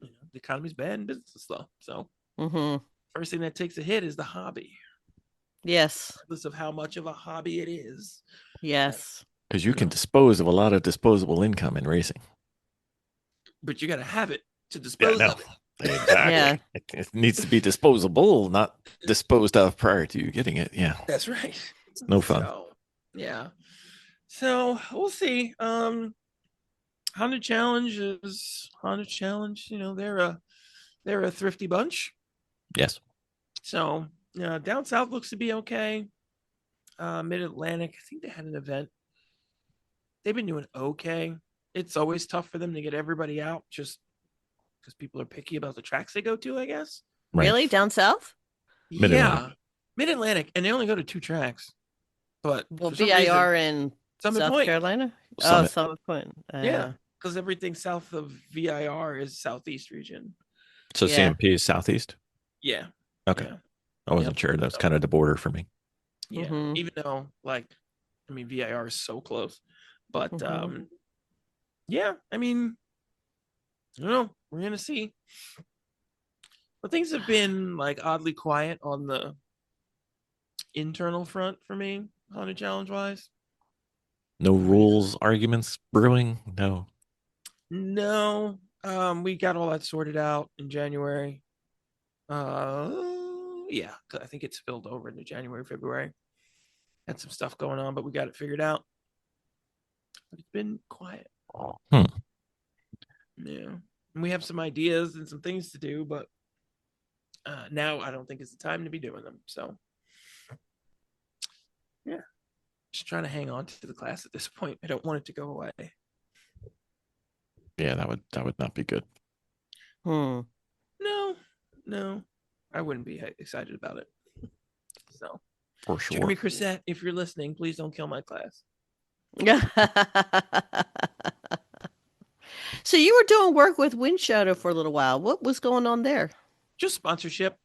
the economy's bad and business is slow. So Hmm. first thing that takes a hit is the hobby, Yes. regardless of how much of a hobby it is. Yes. because you can dispose of a lot of disposable income in racing. But you got to have it to dispose no. of it. Exactly. Yeah. It needs to be disposable, not disposed of prior to you getting it. Yeah. That's right. It's no fun. So, yeah. So we'll see. Honda Challenge is Honda Challenge. You know, they're a thrifty bunch. Yes. So down south looks to be okay. Mid Atlantic, I think they had an event. They've been doing okay. It's always tough for them to get everybody out, just because people are picky about the tracks they go to, I guess. Right. Really? Down south? Mid-Atlantic. Yeah, Mid Atlantic, and they only go to 2 tracks. But Well, for some reason, VIR in Summit South Point. Carolina? Oh, Summit. Summit Point. Yeah, because everything south of VIR is Southeast region. So Yeah. CMP is southeast. Yeah. Okay. Yeah. I wasn't sure. That's kind of the border for me. Yeah. Mhm. Even though, like, I mean, VIR is so close. But Mhm. yeah, I mean, I don't know. We're gonna see. But things have been like oddly quiet on the internal front for me, Honda Challenge wise. No rules arguments brewing. No. No, we got all that sorted out in January. Yeah, 'cause I think it's spilled over into January, February. Had some stuff going on, but we got it figured out. But it's been quiet. Hmm. Yeah, and we have some ideas and some things to do, but now I don't think it's the time to be doing them. So, yeah, just trying to hang on to the class at this point. I don't want it to go away. Yeah, that would not be good. Hmm. No, I wouldn't be excited about it. So, For sure. Jeremy Crissette, if you're listening, please don't kill my class. So you were doing work with Wind Shadow for a little while. What was going on there? Just sponsorship.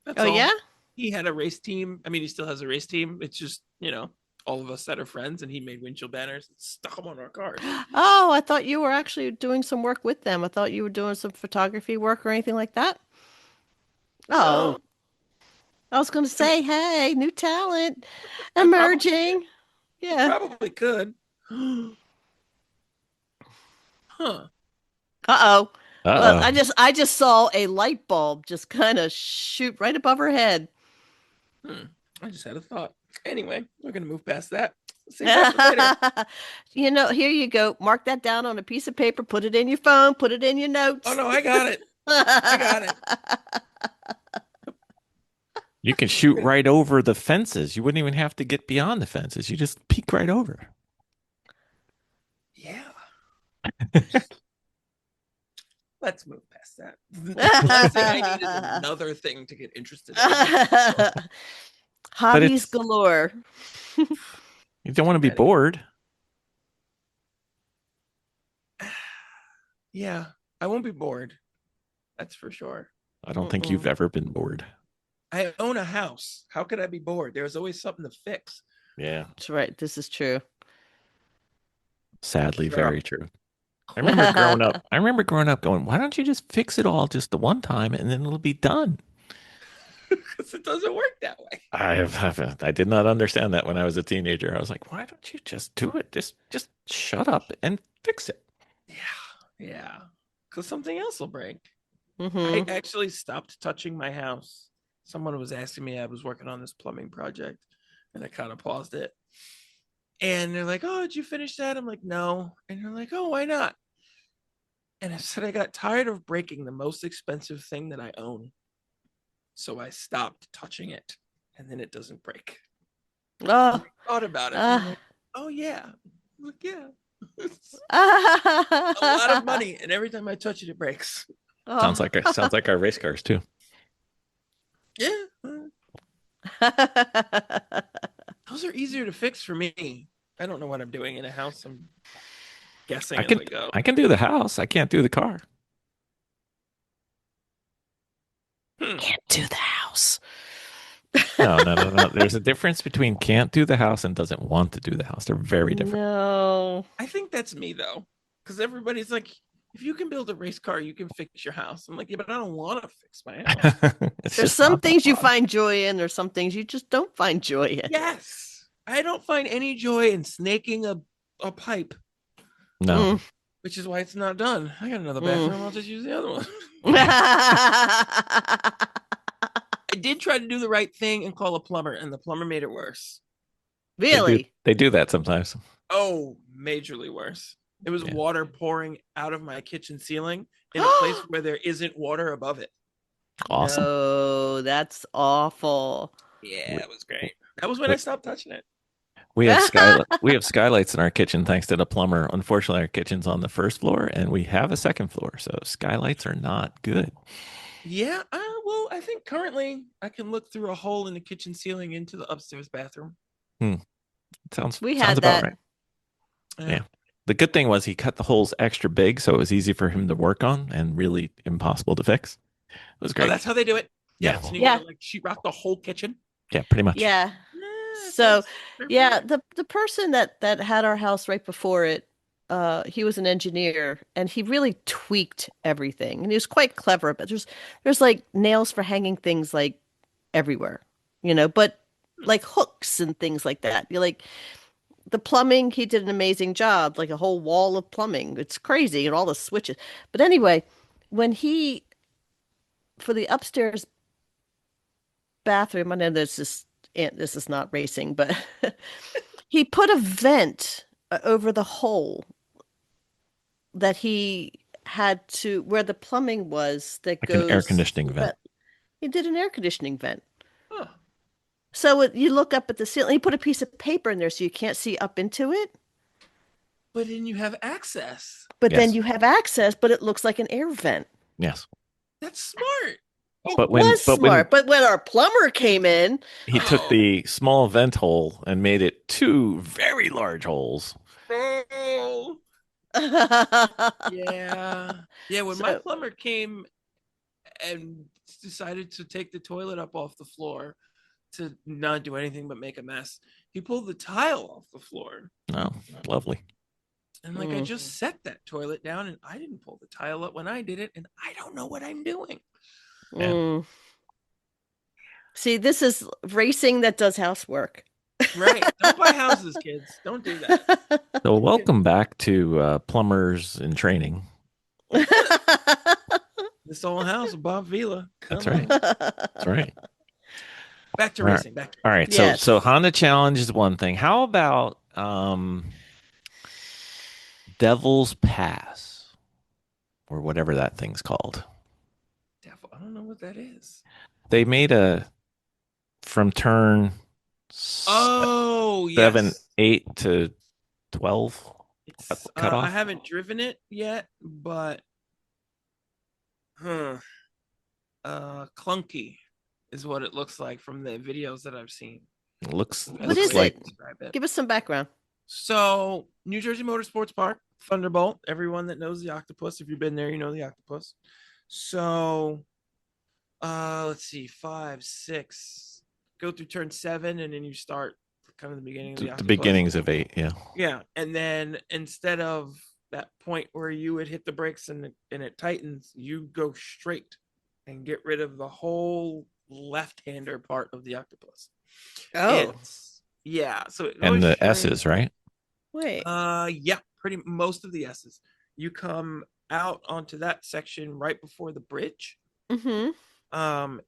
That's Oh, all. yeah? He had a race team. I mean, he still has a race team. It's just, all of us that are friends, and he made windshield banners and stuck them on our cars. Oh, I thought you were actually doing some work with them. I thought you were doing some photography work or anything like that. Oh, I was going to say, hey, new talent emerging. Yeah. Probably could. Huh. Uh-oh. Well, Uh-oh. I just saw a light bulb just kind of shoot right above her head. I just had a thought. Anyway, we're going to move past that. See you guys later. Here you go. Mark that down on a piece of paper, put it in your phone, put it in your notes. Oh, no, I got it. I got it. You can shoot right over the fences. You wouldn't even have to get beyond the fences. You just peek right over. Yeah. Let's move past that. The last thing I need is another thing to get interested in. Hobbies galore. You don't want to be bored. Yeah, I won't be bored. That's for sure. I don't think you've ever been bored. I own a house. How could I be bored? There's always something to fix. Yeah. That's right. This is true. Sadly, Sure. very true. I remember growing up going, why don't you just fix it all just the one time and then it'll be done? Because it doesn't work that way. I did not understand that when I was a teenager. I was like, why don't you just do it? Just shut up and fix it. Yeah. Because something else will break. Mhm. I actually stopped touching my house. Someone was asking me, I was working on this plumbing project, and I kind of paused it. And they're like, oh, did you finish that? I'm like, no. And they're like, oh, why not? And I said, I got tired of breaking the most expensive thing that I own. So I stopped touching it, and then it doesn't break. Oh. I thought about it. And I'm like, oh, yeah. I'm like, yeah. It's a lot of money, and every time I touch it, it breaks. Oh. Sounds like our race cars too. Yeah. Those are easier to fix for me. I don't know what I'm doing in a house. I'm guessing as I go. I can do the house. I can't do the car. Can't do the house. No. There's a difference between can't do the house and doesn't want to do the house. They're very different. No. I think that's me though, because everybody's like, if you can build a race car, you can fix your house. I'm like, yeah, but I don't want to fix my house. There's some things you find joy in. There's some things you just don't find joy in. Yes. I don't find any joy in snaking a pipe. No. which is why it's not done. I got another Mm. bathroom. I'll just use the other one. I did try to do the right thing and call a plumber, and the plumber made it worse. Really? They do that sometimes. Oh, majorly worse. It was Yeah. water pouring out of my kitchen ceiling in a place where there isn't water above it. Awesome. No, that's awful. Yeah, it was great. That was when I stopped touching it. We have skylights in our kitchen thanks to the plumber. Unfortunately, our kitchen's on the first floor and we have a second floor, so skylights are not good. Yeah, well, I think currently I can look through a hole in the kitchen ceiling into the upstairs bathroom. Sounds We sounds had about that. right. Yeah. The good thing was he cut the holes extra big, so it was easy for him to work on and really impossible to fix. It was Oh, great. that's how they do it. Yeah. So you Yeah. gotta, like, sheetrock the whole kitchen. Yeah, pretty much. Yeah. Yeah, So, sounds fair yeah, play. the person that had our house right before it, he was an engineer and he really tweaked everything. And he was quite clever, but there's like nails for hanging things like everywhere, but like hooks and things like that. You're like the plumbing, he did an amazing job, like a whole wall of plumbing. It's crazy and all the switches. But anyway, when he for the upstairs bathroom, I know this is not racing, but he put a vent over the hole that he had to where the plumbing was that Like goes an air conditioning vent. He did an air conditioning vent. Huh. So you look up at the ceiling, he put a piece of paper in there so you can't see up into it. But then you have access. But then Yes. you have access, but it looks like an air vent. Yes. That's smart. It But when- was but when- smart. But when our plumber came in, He took the small vent hole and made it two very large holes. Oh, yeah. Yeah, when my So- plumber came and decided to take the toilet up off the floor to not do anything but make a mess, he pulled the tile off the floor. Oh, lovely. And I just set that toilet down and I didn't pull the tile up when I did it, and I don't know what I'm doing. Yeah. Mm. See, this is racing that does housework. Right. Don't buy houses, kids. Don't do that. So welcome back to Plumbers in Training. This old house with Bob Vila. That's Come right. on. That's right. Back to All right. racing. Back to All right. Yes. So Honda Challenge is one thing. How about Devil's Pass or whatever that thing's called? Devil. I don't know what that is. They made a from turn Oh, 7, yes. 8 to 12. It's, cut off? I haven't driven it yet, but clunky is what it looks like from the videos that I've seen. It looks What looks is like it? Describe it. Give us some background. So, New Jersey Motorsports Park, Thunderbolt. Everyone that knows the octopus, if you've been there, you know the octopus. So, let's see, 5, 6, go through turn 7, and then you start kind of the beginning of the the octopus. beginnings of 8. Yeah. Yeah, and then instead of that point where you would hit the brakes and it tightens, you go straight and get rid of the whole left-hander part of the octopus. Yeah. So it And goes the straight- S's, right? Wait. yeah, pretty most of the S's. You come out onto that section right before the bridge. Mm-hmm.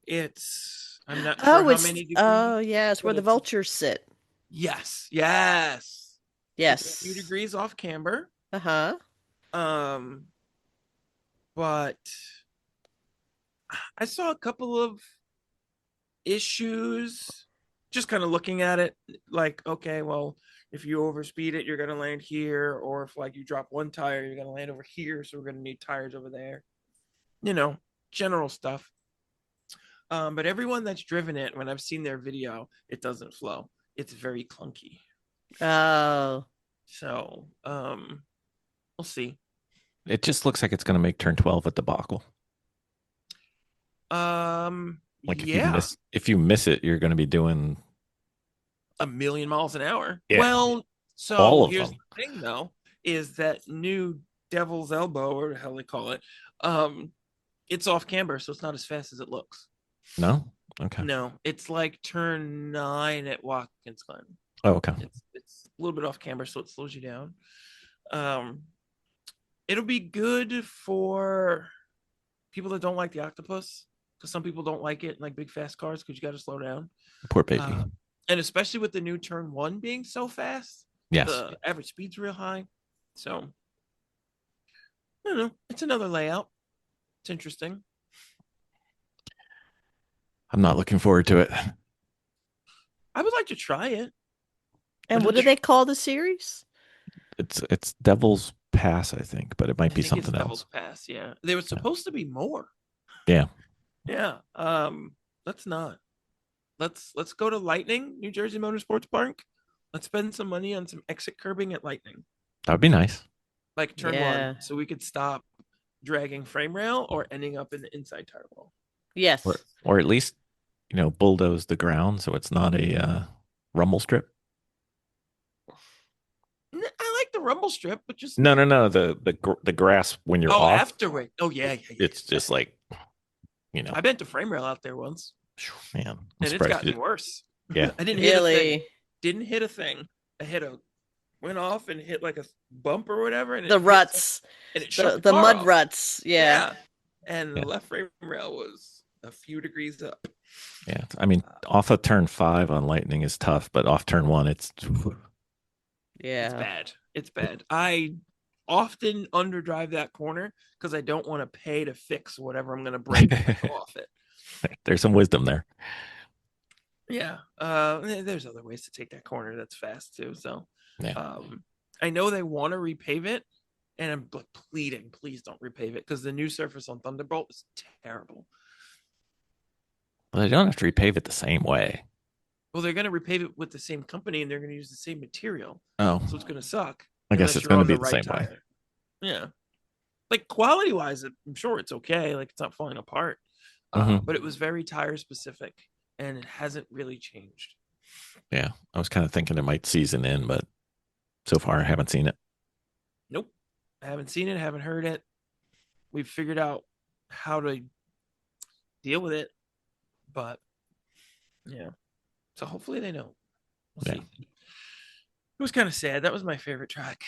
It's I'm not sure Oh, how it's many degrees. yeah, it's where but the it's- vultures sit. Yes. Yes. It's a few degrees off camber. Uh-huh. But I saw a couple of issues just kind of looking at it, like, okay, well, if you overspeed it, you're going to land here, or if like you drop one tire, you're going to land over here, so we're going to need tires over there, general stuff. But everyone that's driven it, when I've seen their video, it doesn't flow. It's very clunky. Oh. So we'll see. It just looks like it's going to make turn 12 a debacle. Like if you miss it, you're going to be doing 1,000,000 miles an hour. Yeah. Well, so All of here's them. the thing, though, is that new Devil's Elbow, or the hell they call it, it's off camber, so it's not as fast as it looks. No? Okay. No, it's like turn 9 at Watkins Glen. Oh, okay. It's a little bit off camber, so it slows you down. It'll be good for people that don't like the octopus, because some people don't like it in like big fast cars because you got to slow down. Poor baby. And especially with the new turn one being so fast, Yes. the average speed's real high. So I don't know. It's another layout. It's interesting. I'm not looking forward to it. I would like to try it. And what do they call the series? It's Devil's Pass, I think, but it might be think it's something Devil's else. Pass. Yeah, there was supposed to be more. Yeah. Yeah. Let's not. Let's go to Lightning, New Jersey Motorsports Park. Let's spend some money on some exit curbing at Lightning, That would be nice. like turn Yeah. one, so we could stop dragging frame rail or ending up in the inside tire wall. Yes. Or at least, bulldoze the ground so it's not a rumble strip. I like the rumble strip, but just No. The grass when you're off. afterward. Oh yeah. It's just like, I bent a frame rail out there once, man. I'm and it's surprised you gotten did- worse. Yeah. I didn't hit a thing. Really? Didn't hit a thing. Went off and hit like a bump or whatever, and The ruts. and it shut The car mud off. ruts. Yeah. And Yeah. the left frame rail was a few degrees up. Yeah. I mean, off of turn 5 on Lightning is tough, but off turn 1, it's Yeah. It's bad. It's bad. I often underdrive that corner because I don't want to pay to fix whatever I'm going to break if I go off it. there's some wisdom there. Yeah. There's other ways to take that corner that's fast too. So Yeah. I know they want to repave it, and I'm like pleading, please don't repave it, because the new surface on Thunderbolt is terrible. Well, they don't have to repave it the same way. Well, they're going to repave it with the same company, and they're going to use the same material, Oh, so it's going to suck. I guess unless it's you're going to on be the the right same way. tire. Yeah. Like quality wise, I'm sure it's okay. Like it's not falling apart. Mhm. But it was very tire specific, and it hasn't really changed. Yeah. I was kind of thinking it might season in, but so far I haven't seen it. Nope. I haven't seen it, haven't heard it. We've figured out how to deal with it, but yeah. So hopefully they know. We'll Yeah. see. It was kind of sad. That was my favorite track.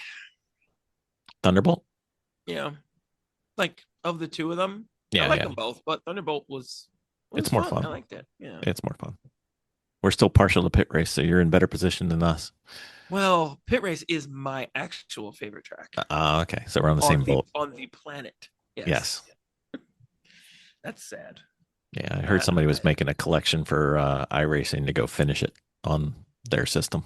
Thunderbolt? Yeah. Like of the two of them, Yeah. I like Yeah. them both, but Thunderbolt was It's more fun. I liked it. Yeah. It's more fun. We're still partial to pit race, so you're in better position than us. Well, pit race is my actual favorite track Okay. So we're on the same boat. on the planet. Yes. That's sad. Yeah. I heard somebody was making a collection for iRacing to go finish it on their system.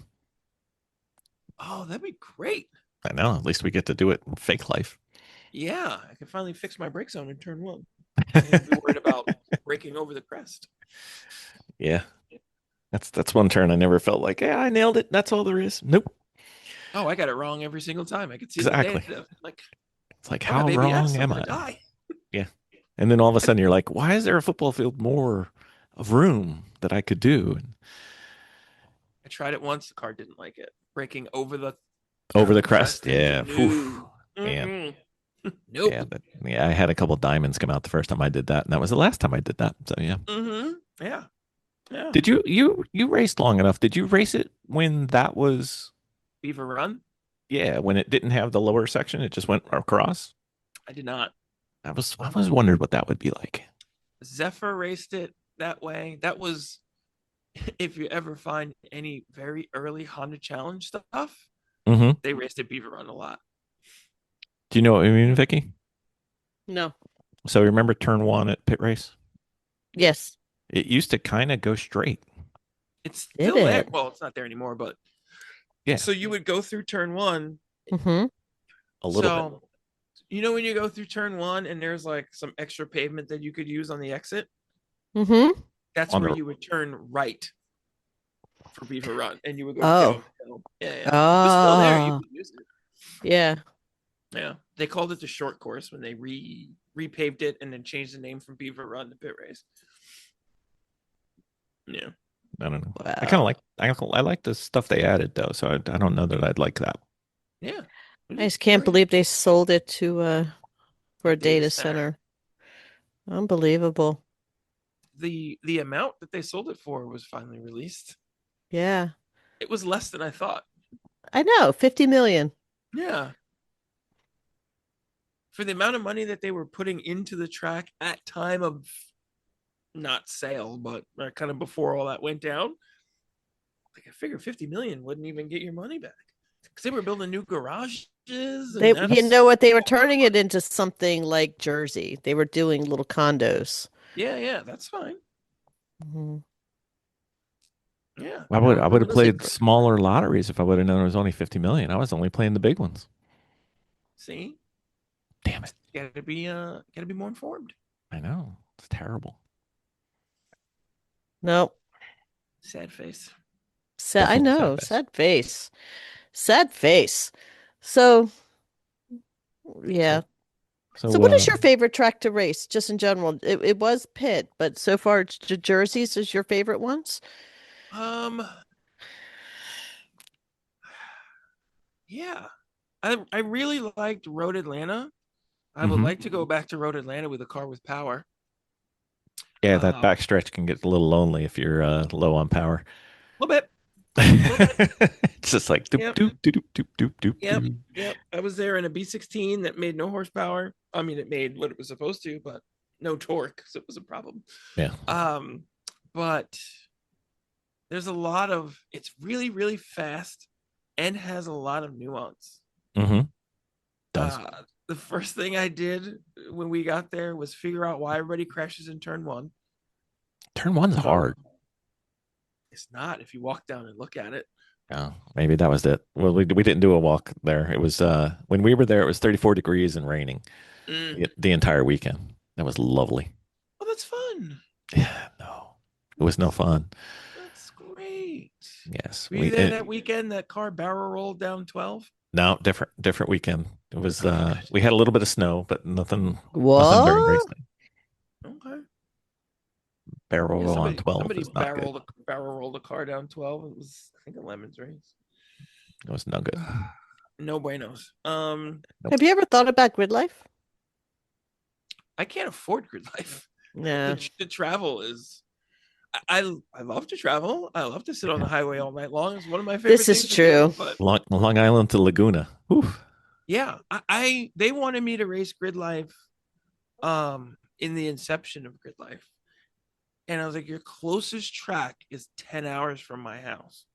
Oh, that'd be great. I know. At least we get to do it in fake life. Yeah, I can finally fix my brake zone in turn one. I won't be worried about breaking over the crest. Yeah. That's one turn I never felt like, yeah, I nailed it. That's all there is. Nope. Oh, I got it wrong every single time. I could see Exactly. the data. Like, It's like, oh, my how baby wrong F's, I'm am gonna I? die. Yeah. And then all of a sudden you're like, why is there a football field more of room that I could do? I tried it once. The car didn't like it. Breaking over the Crest. Yeah. No. Oof. Man. Mm-mm. Nope. Yeah, I had a couple diamonds come out the first time I did that, and that was the last time I did that. So yeah. Yeah. Yeah. Did you raced long enough? Did you race it when that was Beaver Run? Yeah, when it didn't have the lower section, it just went across? I did not. I was wondering what that would be like. Zephyr raced it that way. That was, if you ever find any very early Honda Challenge stuff, Mm-hmm. they raced at Beaver Run a lot. Do you know what I mean, Vicki? No. So remember turn 1 at pit race? Yes. It used to kind of go straight. It's Did still there. it? Well, it's not there anymore, but Yeah. So you would go through turn one. Mm-hmm. A little bit. You know when you go through turn one and there's like some extra pavement that you could use on the exit? Mm-hmm. That's On where the- you would turn right for Beaver Run, and you would go Oh. downhill. Yeah. It was still there. You Oh. could use it. Yeah. Yeah. They called it the short course when they repaved it and then changed the name from Beaver Run to Pit Race. Yeah. I don't know. Wow. I kind of like I like the stuff they added though, so I don't know that I'd like that. Yeah. I just can't believe they sold it to for a Data data center. center. Unbelievable. The amount that they sold it for was finally released. Yeah. It was less than I thought. I know. 50 million. Yeah. for the amount of money that they were putting into the track at time of not sale, but kind of before all that went down, like I figure 50 million wouldn't even get your money back because they were building new garages. They, And you know what? They were turning it into something like Jersey. They were doing little condos. yeah, that's fine. Mhm. Yeah, I would have was it played smaller lotteries if I would have known it was only 50 million. I was only playing the big ones. see, Damn it. gotta be more informed. I know. It's terrible. Nope. Sad face. Sad, I Definitely know. sad face. Sad face. Sad face. So, yeah. So So what is your favorite track to race, just in general? It was Pitt, but so far it's Jersey's is your favorite ones? Um, yeah, I really liked Road Atlanta. I would Mhm. like to go back to Road Atlanta with a car with power. Yeah, that A backstretch can get a little lonely if you're low on power. little bit. It's just like doop Yep. doop doop doop doop doop Yep. doop. Yep. I was there in a B16 that made no horsepower. I mean, it made what it was supposed to, but no torque, so it was a problem. Yeah. But there's a lot of it's really, really fast and has a lot of nuance. Mm-hmm. Does. The first thing I did when we got there was figure out why everybody crashes in turn one. Turn one's hard. It's not if you walk down and look at it. Oh, maybe that was it. Well, we didn't do a walk there. It was when we were there, it was 34 degrees and raining the entire weekend. That was lovely. Oh, that's fun. Yeah, no, it was no fun. That's great. Yes, Were you there that weekend that car barrel rolled down 12? No, different weekend. It was we had a little bit of snow, but nothing very What? racing. Okay. Barrel roll on 12 Somebody is not good. barrel rolled a car down 12. It was, I think, a Lemons race. It was no good. No buenos. Have you ever thought about grid life? I can't afford grid life. No. The travel is. I love to travel. I love to sit on the highway all night long. It's one of my favorite This is things to true. do, but Long Island to Laguna. Oof. yeah, they wanted me to race grid life in the inception of grid life. And I was like, your closest track is 10 hours from my house.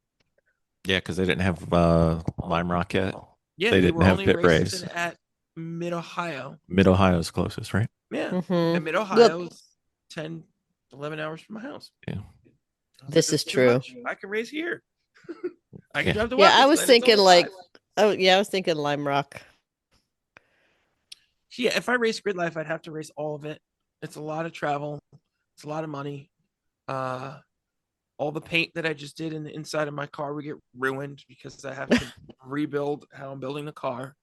Yeah, because they didn't have Lime Rock yet. Yeah, they didn't have only pit race. racing at Mid Ohio. Mid Ohio's closest, right? Yeah. Mhm. And Mid Ohio is 10, 11 hours from my house. Yeah. This is true. I can race here. I can Yeah. drive to Yeah, I Wetlands, was and it's thinking only like, 5. oh yeah, I was thinking Lime Rock. Yeah, if I race grid life, I'd have to race all of it. It's a lot of travel. It's a lot of money. All the paint that I just did in the inside of my car would get ruined because I have to rebuild how I'm building the car.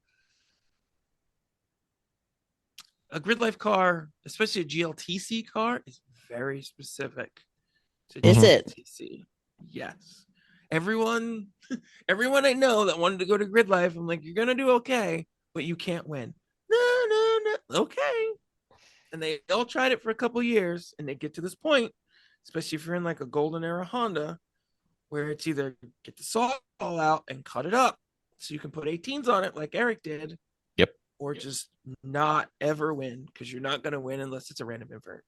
A grid life car, especially a GLTC car, is very specific to Is it? GLTC. Yes. Everyone I know that wanted to go to grid life, I'm like, you're gonna do okay, but you can't win. No. Okay. And they all tried it for a couple years and they get to this point, especially if you're in like a golden era Honda, where it's either get the saw all out and cut it up so you can put 18s on it like Eric did. Yep. Or just not ever win because you're not going to win unless it's a random invert.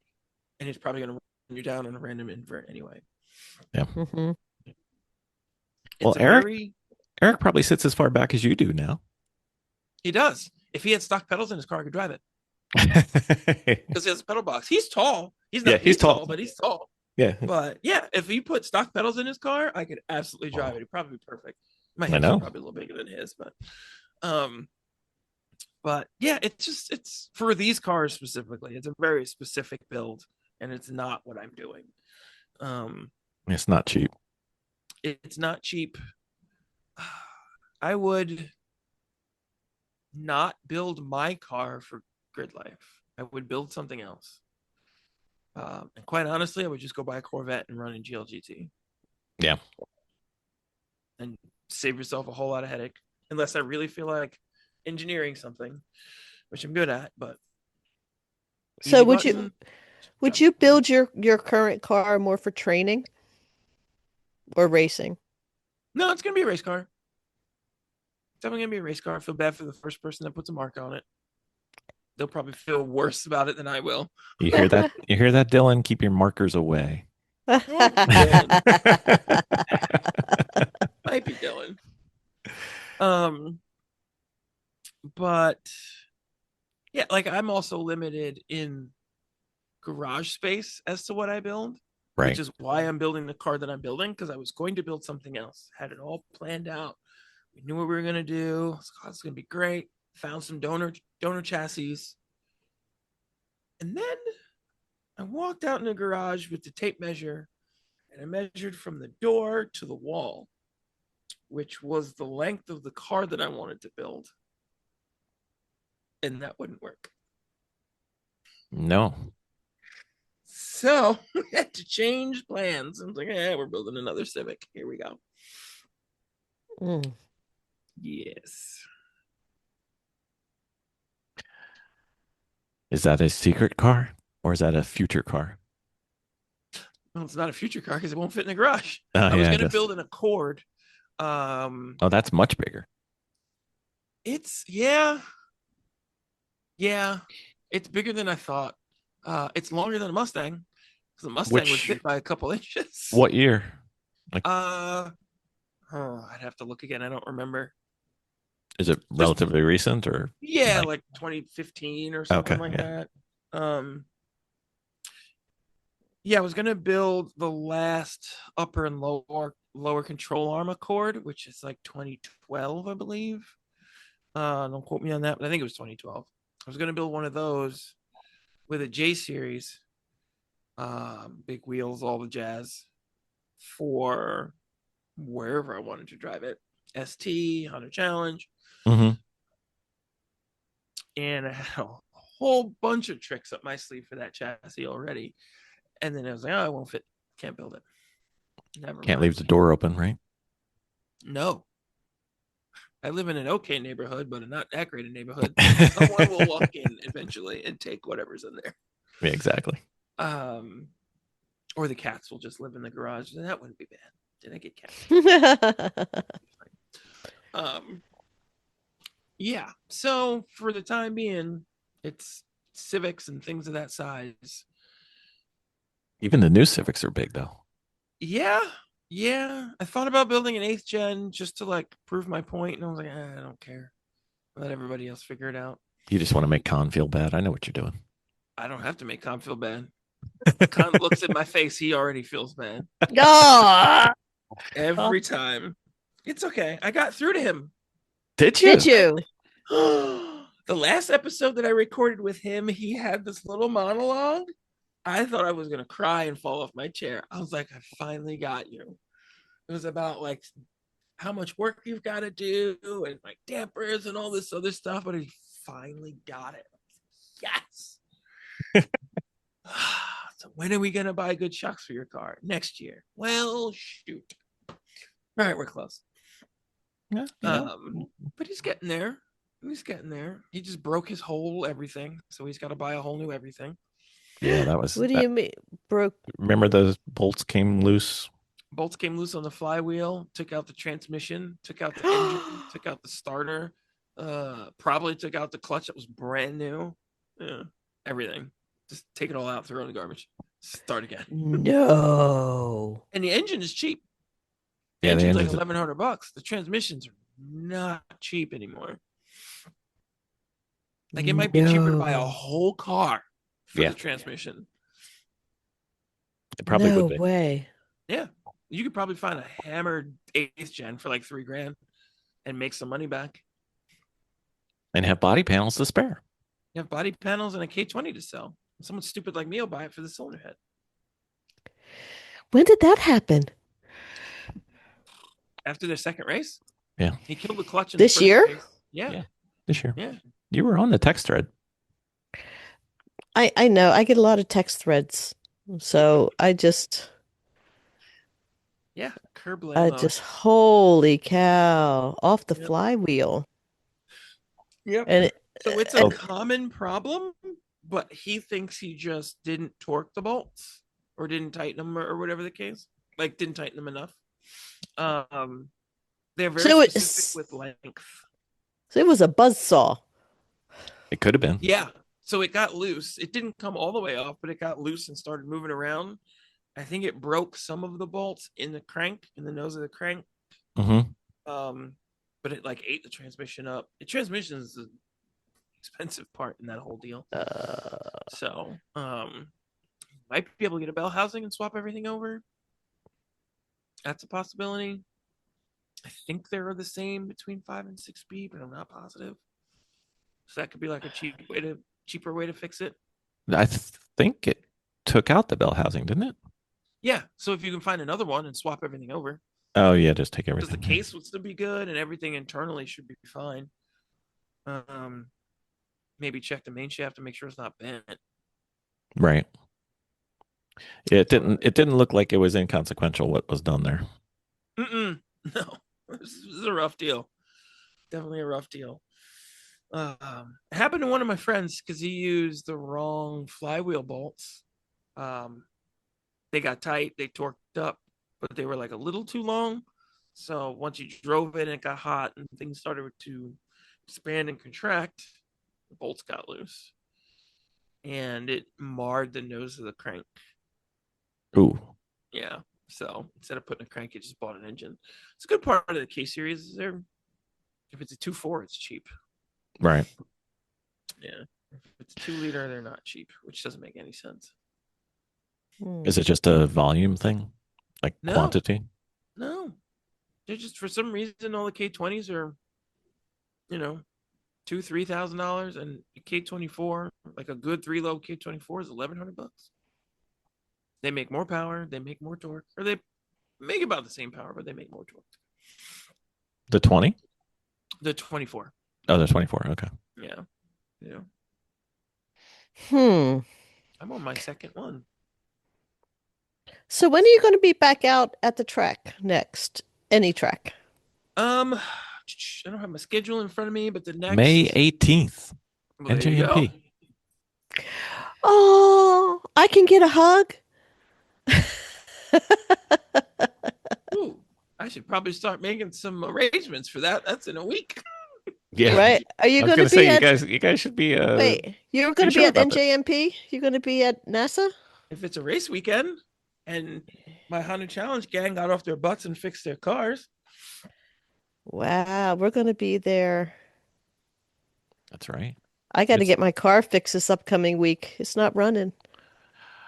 And it's probably going to run you down on a random invert anyway. Yeah. Mm-hmm. Well, Eric probably sits as far back as you do now. He does. If he had stock pedals in his car, I could drive it. Because he has a pedal box. He's tall. He's not he's tall, but he's tall. Yeah. But yeah, if he put stock pedals in his car, I could absolutely drive it. He'd probably be perfect. My hands are probably a little bigger than his, but yeah, it's for these cars specifically. It's a very specific build, and it's not what I'm doing. It's not cheap. It's not cheap. I would not build my car for grid life. I would build something else. And quite honestly, I would just go buy a Corvette and run in GLGT. Yeah. And save yourself a whole lot of headache, unless I really feel like engineering something, which I'm good at. But so would you build your current car more for training or racing? No, it's gonna be a race car. It's definitely gonna be a race car. I feel bad for the first person that puts a mark on it. they'll probably feel worse about it than I will. You hear that? You hear that, Dylan? Keep your markers away. Dylan. Might be Dylan. But yeah, like I'm also limited in garage space as to what I build, Right. which is why I'm building the car that I'm building, because I was going to build something else, had it all planned out. We knew what we were gonna do. It's gonna be great. Found some donor chassis, and then I walked out in the garage with the tape measure, and I measured from the door to the wall, which was the length of the car that I wanted to build, and that wouldn't work. No. So we had to change plans. I was like, we're building another Civic. Here we go. Mm. Yes. Is that a secret car or is that a future car? Well, it's not a future car because it won't fit in the garage. Oh, I was yeah, I going to guess. build an Accord. Oh, that's much bigger. It's it's bigger than I thought. It's longer than a Mustang because the Mustang would fit by a couple inches. What year? I'd have to look again. I don't remember. Is it relatively recent or? Yeah, like 2015 or something like yeah. that. Yeah, I was gonna build the last upper and lower control arm Accord, which is like 2012, I believe. Don't quote me on that, but I think it was 2012. I was gonna build one of those with a J series, big wheels, all the jazz, for wherever I wanted to drive it. ST, Honda Challenge. Mm-hmm. And I had a whole bunch of tricks up my sleeve for that chassis already. And then I was like, oh, it won't fit. Can't build it. Never Can't mind. leave the door open, right? No. I live in an okay neighborhood, but a not that great a neighborhood. Someone will walk in eventually and take whatever's in there. Yeah, exactly. Or the cats will just live in the garage. And that wouldn't be bad. Did I get cats? Yeah. So for the time being, it's Civics and things of that size. Even the new Civics are big, though. Yeah. I thought about building an 8th gen just to like prove my point, and I was like, I don't care. Let everybody else figure it out. You just want to make Con feel bad. I know what you're doing. I don't have to make Con feel bad. Con looks at my face, he already feels bad. Oh, Every time. It's okay. I got through to him. Did you? did you? The last episode that I recorded with him, he had this little monologue. I thought I was going to cry and fall off my chair. I was like, I finally got you. It was about like how much work you've got to do and like dampers and all this other stuff, but he finally got it. Yes. So when are we going to buy good shocks for your car? Next year. Well, shoot. All right, we're close. Yeah, But he's getting there. He just broke his whole everything, so he's got to buy a whole new everything. Yeah, that was. What do you mean broke? Remember those bolts came loose? Bolts came loose on the flywheel, took out the transmission, took out the engine, took out the starter, probably took out the clutch that was brand new. Yeah, everything. Just take it all out, throw it in the garbage, start again. No. And the engine is cheap. The Yeah, the engine's like engine's $1,100. The transmissions are not cheap anymore. Like it might be cheaper to buy a whole car for the transmission. It probably no would be. way. Yeah. You could probably find a hammered 8th gen for like $3,000 and make some money back. And have body panels to spare. You have body panels and a K20 to sell. Someone stupid like me will buy it for the cylinder head. When did that happen? After their second race? Yeah. He killed the clutch in This the first year? race. Yeah. This year. Yeah. You were on the text thread. I know. I get a lot of text threads. So I just Curb lane mode. holy cow, off the flywheel. Yep. And So it's a common problem, but he thinks he just didn't torque the bolts or didn't tighten them or whatever the case. Like didn't tighten them enough. They're very specific with length. So it was a buzzsaw. It could have been. Yeah. So it got loose. It didn't come all the way off, but it got loose and started moving around. I think it broke some of the bolts in the crank, in the nose of the crank. But it like ate the transmission up. The transmission is the expensive part in that whole deal. So might be able to get a bell housing and swap everything over. That's a possibility. I think they're the same between 5 and 6 speed, but I'm not positive. So that could be like a cheaper way to fix it. I think it took out the bell housing, didn't it? Yeah. So if you can find another one and swap everything over, Oh yeah, just take because everything. the case would still be good and everything internally should be fine. Maybe check the main shaft to make sure it's not bent. Right. It didn't look like it was inconsequential what was done there. No, this is a rough deal. Definitely a rough deal. It happened to one of my friends because he used the wrong flywheel bolts. They got tight, they torqued up, but they were like a little too long. So once you drove it and it got hot and things started to expand and contract, the bolts got loose. And it marred the nose of the crank. Ooh. Yeah. So instead of putting a crank, it just bought an engine. It's a good part of the K series. Is there, if it's a 2.4, it's cheap. Right. Yeah. If it's 2-liter, they're not cheap, which doesn't make any sense. Is it just a volume thing? Like No. quantity? No. They're just, for some reason, all the K20s are, $2,000-$3,000, and K24, like a good 3-lobe K24 is $1,100. They make more power, they make more torque, or they make about the same power, but they make more torque. The 20? The 24. Oh, the 24. Okay. Yeah. I'm on my second one. So when are you going to be back out at the track next? Any track? I don't have my schedule in front of me, but the next May 18th. Well, there you NJMP. go. Oh, I can get a hug. Ooh, I should probably start making some arrangements for that. That's in a week. Yeah. Right? Are you I was going to gonna be say at? you guys should be Wait, you're going to sure be at about this. NJMP? You're going to be at NASA? If it's a race weekend and my Honda Challenge gang got off their butts and fixed their cars. Wow, we're going to be there. That's right. I got to It's- get my car fixed this upcoming week. It's not running.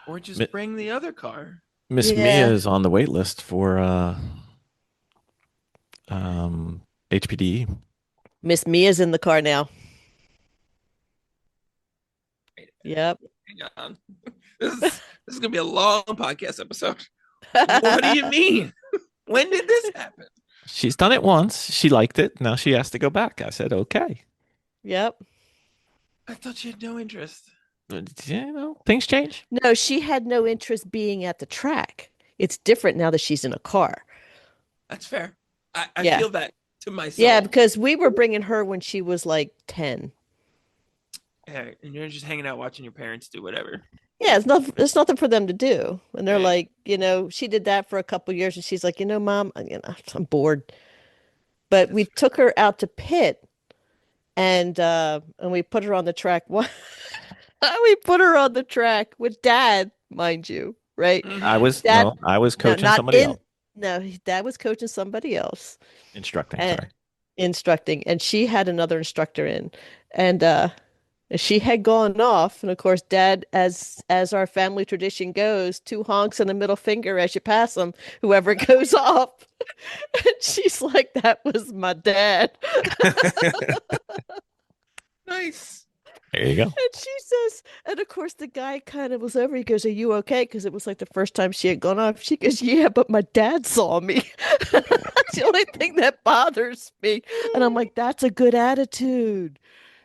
Or just bring the other car. Miss Yeah. Mia is on the wait list for HPDE. Miss Mia's in the car now. Yep. Hang on. This is gonna be a long podcast episode. What do you mean? When did this happen? She's done it once. She liked it. Now she has to go back. I said, okay. Yep. I thought you had no interest. Things change. No, she had no interest being at the track. It's different now that she's in a car. That's fair. I Yeah. feel that to myself. Yeah, because we were bringing her when she was like 10. Yeah, and you're just hanging out watching your parents do whatever. Yeah, it's nothing for them to do. And they're Right. like, she did that for a couple years and she's like, Mom, I'm bored. But we took her out to pit and we put her on the track. We put her on the track with Dad, mind you, right? Mhm. I was coaching not somebody else. No, Dad was coaching somebody else. Instructing, And- sorry. Instructing, and she had another instructor in, and she had gone off, and of course, Dad, as our family tradition goes, 2 honks and a middle finger as you pass them, whoever goes off. And she's like, "That was my dad." Nice. There you go. And she says, and of course, the guy kind of was over. He goes, "Are you okay?" Because it was like the first time she had gone off. She goes, "Yeah, but my dad saw me." That's the only thing that bothers me. And I'm like, that's a good attitude.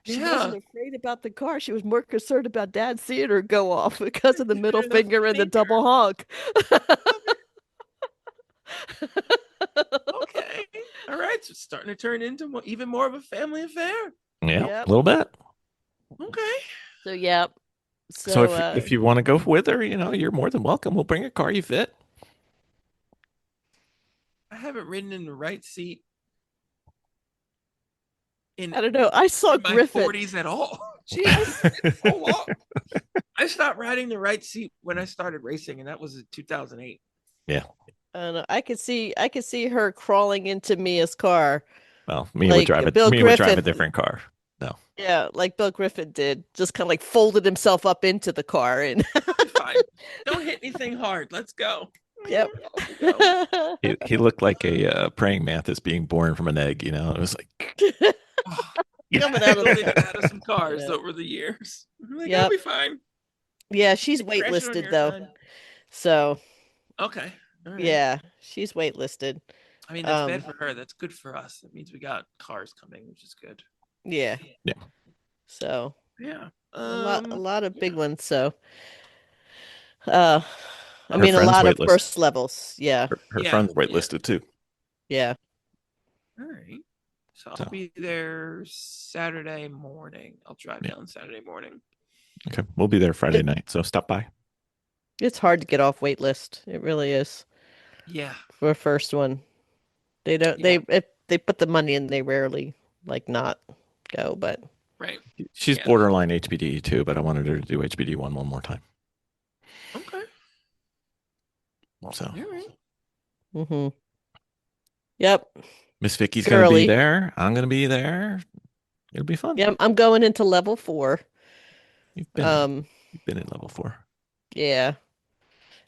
She Yeah. wasn't afraid about the car. She was more concerned about Dad seeing her go off because of the middle Fair enough, finger and the finger. double honk. Okay. All right. So it's starting to turn into even more of a family affair. Yeah, Yep. a little bit. Okay. So, yeah. So if you want to go with her, you're more than welcome. We'll bring a car you fit. I haven't ridden in the right seat in I don't know. I saw my Griffin. 40s at all. See, it's so long. I stopped riding the right seat when I started racing, and that was in 2008. Yeah. And I could see her crawling into Mia's car, Well, Mia would like drive it. Bill Mia would drive a Griffith. different car. No. Yeah, like Bill Griffith did, just kind of like folded himself up into the car and Fine. Don't hit anything hard. Let's go. yep. Off we go. He looked like a praying mantis being born from an egg. You know, it was like Coming out of Building the out of some cars Yeah. over the years. I'm like, Yep. I'll be fine. Yeah, she's Crash it on waitlisted your though. time. So Okay. All right. yeah, she's waitlisted. I mean, that's bad for her. That's good for us. That means we got cars coming, which is good. Yeah. Yeah. So Yeah. a lot of big yeah. ones. So I Her mean a friend's lot of waitlist. first levels. Yeah. her Yeah, friend's yeah. waitlisted too. Yeah. All right. So I'll So. be there Saturday morning. I'll drive Yeah. down Saturday morning. Okay, we'll be there Friday night, so stop by. It's hard to get off waitlist. It really is Yeah. for a first one. They don't Yeah. if they put the money in, they rarely like not go, but Right. She's Yeah. borderline HBD too, but I wanted her to do HBD one more time. Okay. So All right. mm-hmm. Yep. Miss Vicky's gonna Girly. be there. I'm gonna be there. It'll be fun. Yeah, I'm going into level 4. You've been in level 4. Yeah.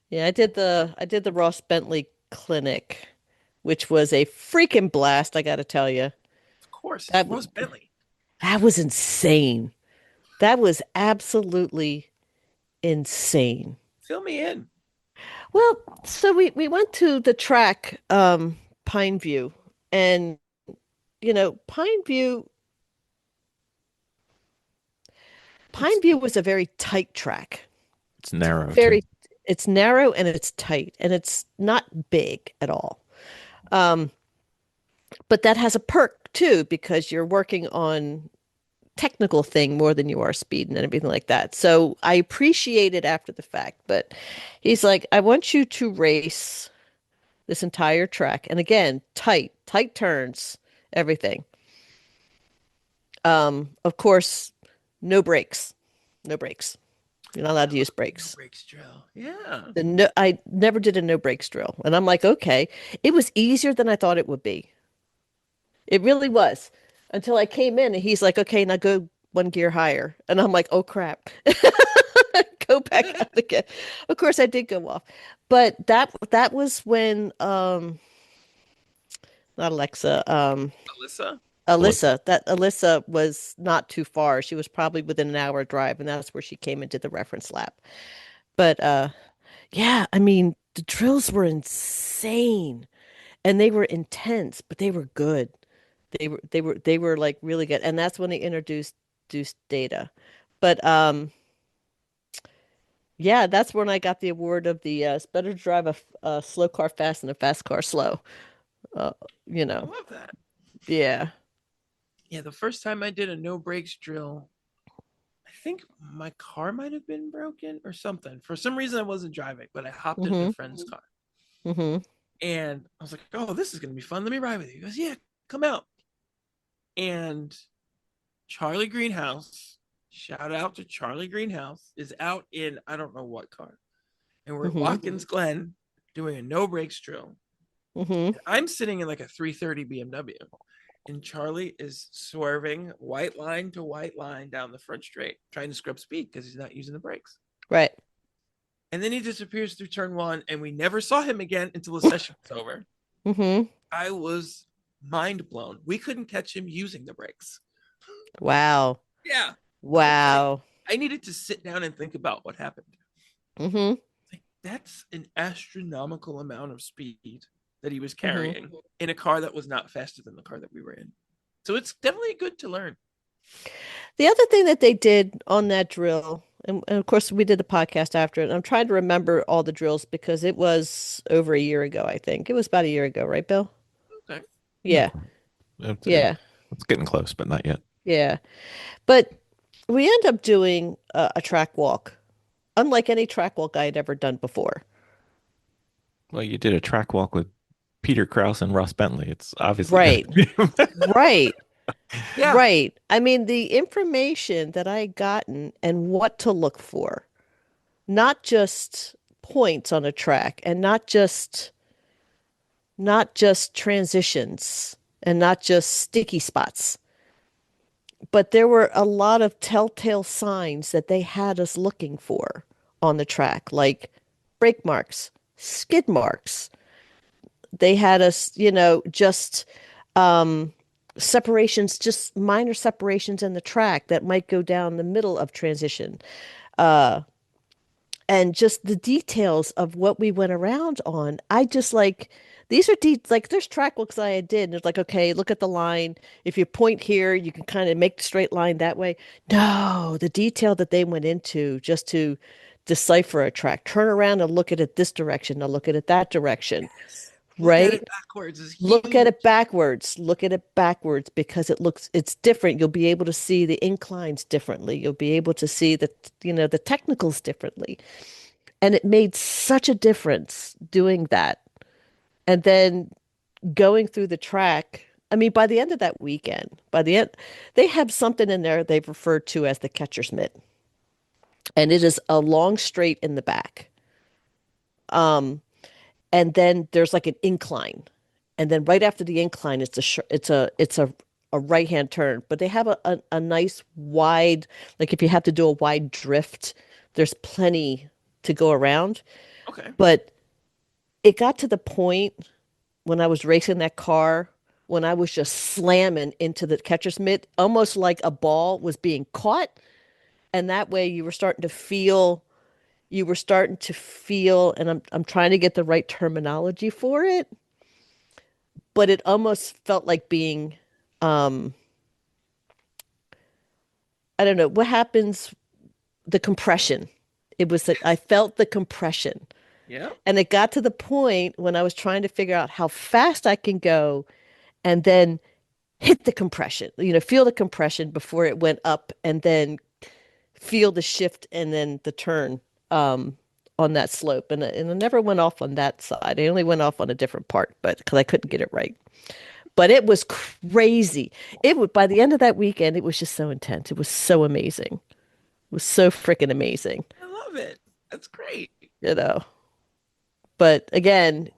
Yeah, I did the Ross Bentley clinic, which was a freaking blast, I got to tell you. Of course. That Ross Bentley. That was insane. That was absolutely insane. Fill me in. Well, so we went to the track, Pine View, and Pine View was a very tight track. It's narrow. Very too. It's narrow and it's tight and it's not big at all. But that has a perk too, because you're working on technical thing more than you are speed and everything like that. So I appreciate it after the fact, but he's like, I want you to race this entire track. And again, tight turns, everything. Of course, no brakes. No brakes. You're not allowed to use brakes. No brakes drill. Yeah. I never did a no brakes drill. And I'm like, okay. It was easier than I thought it would be. It really was. Until I came in and he's like, okay, now go 1 gear higher. And I'm like, oh crap. Go back out again. Of course I did go off. But that was when not Alexa, Alyssa. that Alyssa was not too far. She was probably within an hour drive, and that's where she came and did the reference lap. But yeah, I mean, the drills were insane and they were intense, but they were good. They were like really good. And that's when they introduced data. But yeah, that's when I got the award of the it's better to drive a slow car fast than a fast car slow. I love that. Yeah. Yeah, the first time I did a no brakes drill, I think my car might have been broken or something. For some reason, I wasn't driving, but I hopped into a friend's car. Mm-hmm. And I was like, oh, this is going to be fun. Let me ride with you. He goes, yeah, come out. And Charlie Greenhouse, shout out to Charlie Greenhouse, is out in I don't know what car. And we're at Watkins Glen doing a no brakes drill. Mm-hmm. I'm sitting in like a 330 BMW. And Charlie is swerving white line to white line down the front straight, trying to scrub speed because he's not using the brakes. Right. And then he disappears through turn 1, and we never saw him again until the session was over. Mm-hmm. I was mind blown. We couldn't catch him using the brakes. Wow. Yeah. Wow. I needed to sit down and think about what happened. Mm-hmm. Like, that's an astronomical amount of speed that he was carrying in a car that was not faster than the car that we were in. So it's definitely good to learn. The other thing that they did on that drill, and of course we did the podcast after it. I'm trying to remember all the drills because it was over a year ago, I think. It was about a year ago, right, Bill? Okay. Yeah. Yeah. It's getting close, but not yet. Yeah. But we end up doing a track walk, unlike any track walk I had ever done before. Well, you did a track walk with Peter Krause and Ross Bentley. It's obviously Right. Right. Yeah. Right. I mean, the information that I had gotten and what to look for, not just points on a track and not just transitions and not just sticky spots, but there were a lot of telltale signs that they had us looking for on the track, like brake marks, skid marks. They had us, just um, separations, just minor separations in the track that might go down the middle of transition. Uh, and just the details of what we went around on. I just like these are like there's track looks I did, and it's like, okay, look at the line. If you point here, you can kind of make the straight line that way. No, the detail that they went into just to decipher a track, turn around and look at it this direction, now look at it that direction, Yes. Look at right? it backwards is Look at huge. it backwards. Look at it backwards because it's different. You'll be able to see the inclines differently. You'll be able to see the technicals differently. And it made such a difference doing that. And then going through the track. I mean, by the end of that weekend, by the end, they have something in there they've referred to as the catcher's mitt. And it is a long straight in the back. Um, and then there's like an incline. And then right after the incline, it's a right-hand turn. But they have a nice wide, like if you have to do a wide drift, there's plenty to go around. Okay. But it got to the point when I was racing that car, when I was just slamming into the catcher's mitt, almost like a ball was being caught. And that way you were starting to feel, and I'm trying to get the right terminology for it, but it almost felt like being, um, I don't know, what happens, the compression. It was that I felt the compression. Yeah. And it got to the point when I was trying to figure out how fast I can go and then hit the compression, feel the compression before it went up and then feel the shift and then the turn on that slope. And I never went off on that side. I only went off on a different part, but because I couldn't get it right. But it was crazy. By the end of that weekend, it was just so intense. It was so amazing. It was so freaking amazing, I love it. That's great. you know. But again,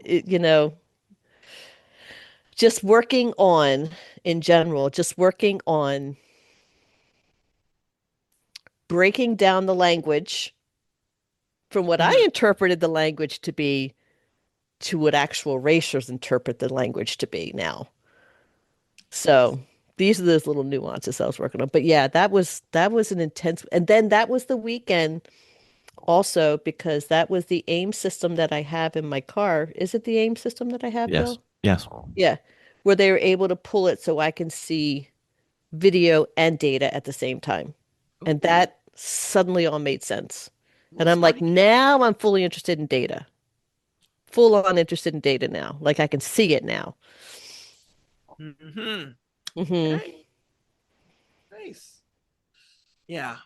just working on, in general, just working on breaking down the language from what I Mhm. interpreted the language to be to what actual racers interpret the language to be now. So these are those little nuances I was working on. But yeah, that was an intense, and then that was the weekend also because that was the aim system that I have in my car. Is it the aim system that I have, Yes. Bill? Yes. Yeah, where they were able to pull it so I can see video and data at the same time. And Ooh, that suddenly all made sense. little And I'm like, smarty. now I'm fully interested in data. Full on interested in data now. Like I can see it now. Mm-hmm. Hmm. Okay. Nice. Yeah.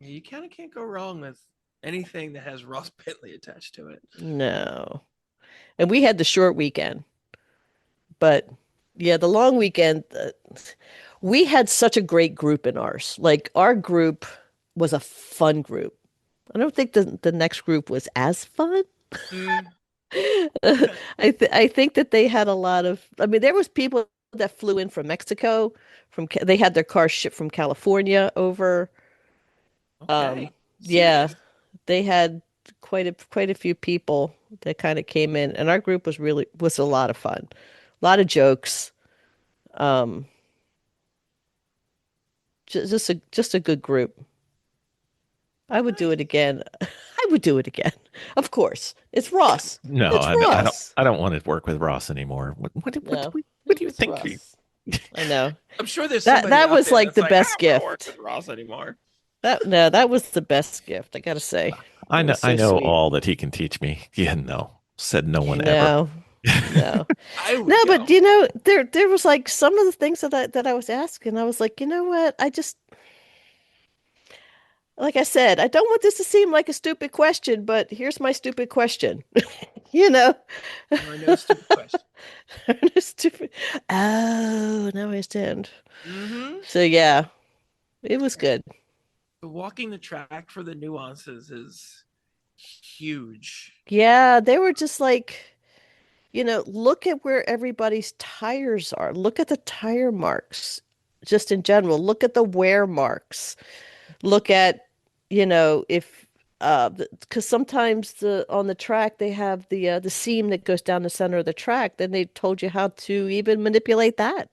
Yeah, you kind of can't go wrong with anything that has Ross Bentley attached to it. No. And we had the short weekend, but yeah, the long weekend, we had such a great group in ours. Like our group was a fun group. I don't think the next group was as fun. Mm. I think that they had a lot of. I mean, there was people that flew in from Mexico. They had their cars shipped from California over. Um, Okay. yeah, Serious. they had quite a few people that kind of came in, and our group was a lot of fun, a lot of jokes. Um, just a good group. I would do Nice. it again. I would do it again. Of course, it's Ross. No, It's Ross. I don't want to work with Ross anymore. No, What do you it's think? Ross. I know. I'm sure there's That somebody that out was there like that's the like, I best don't want to work gift. with Ross anymore. That was the best gift, I gotta say. It was I so know sweet. all that he can teach me. Yeah, no, said no one ever. No, no. I No, would but go. there was like some of the things that I was asking, I was like, you know what? Like I said, I don't want this to seem like a stupid question, but here's my stupid question. you know. Now I know a stupid question. Stupid. Oh, now I understand. Mm-hmm. So yeah, it was good. But walking the track for the nuances is huge. Yeah, they were just like, look at where everybody's tires are. Look at the tire marks, just in general. Look at the wear marks. Look at, if because sometimes on the track they have the seam that goes down the center of the track. Then they told you how to even manipulate that.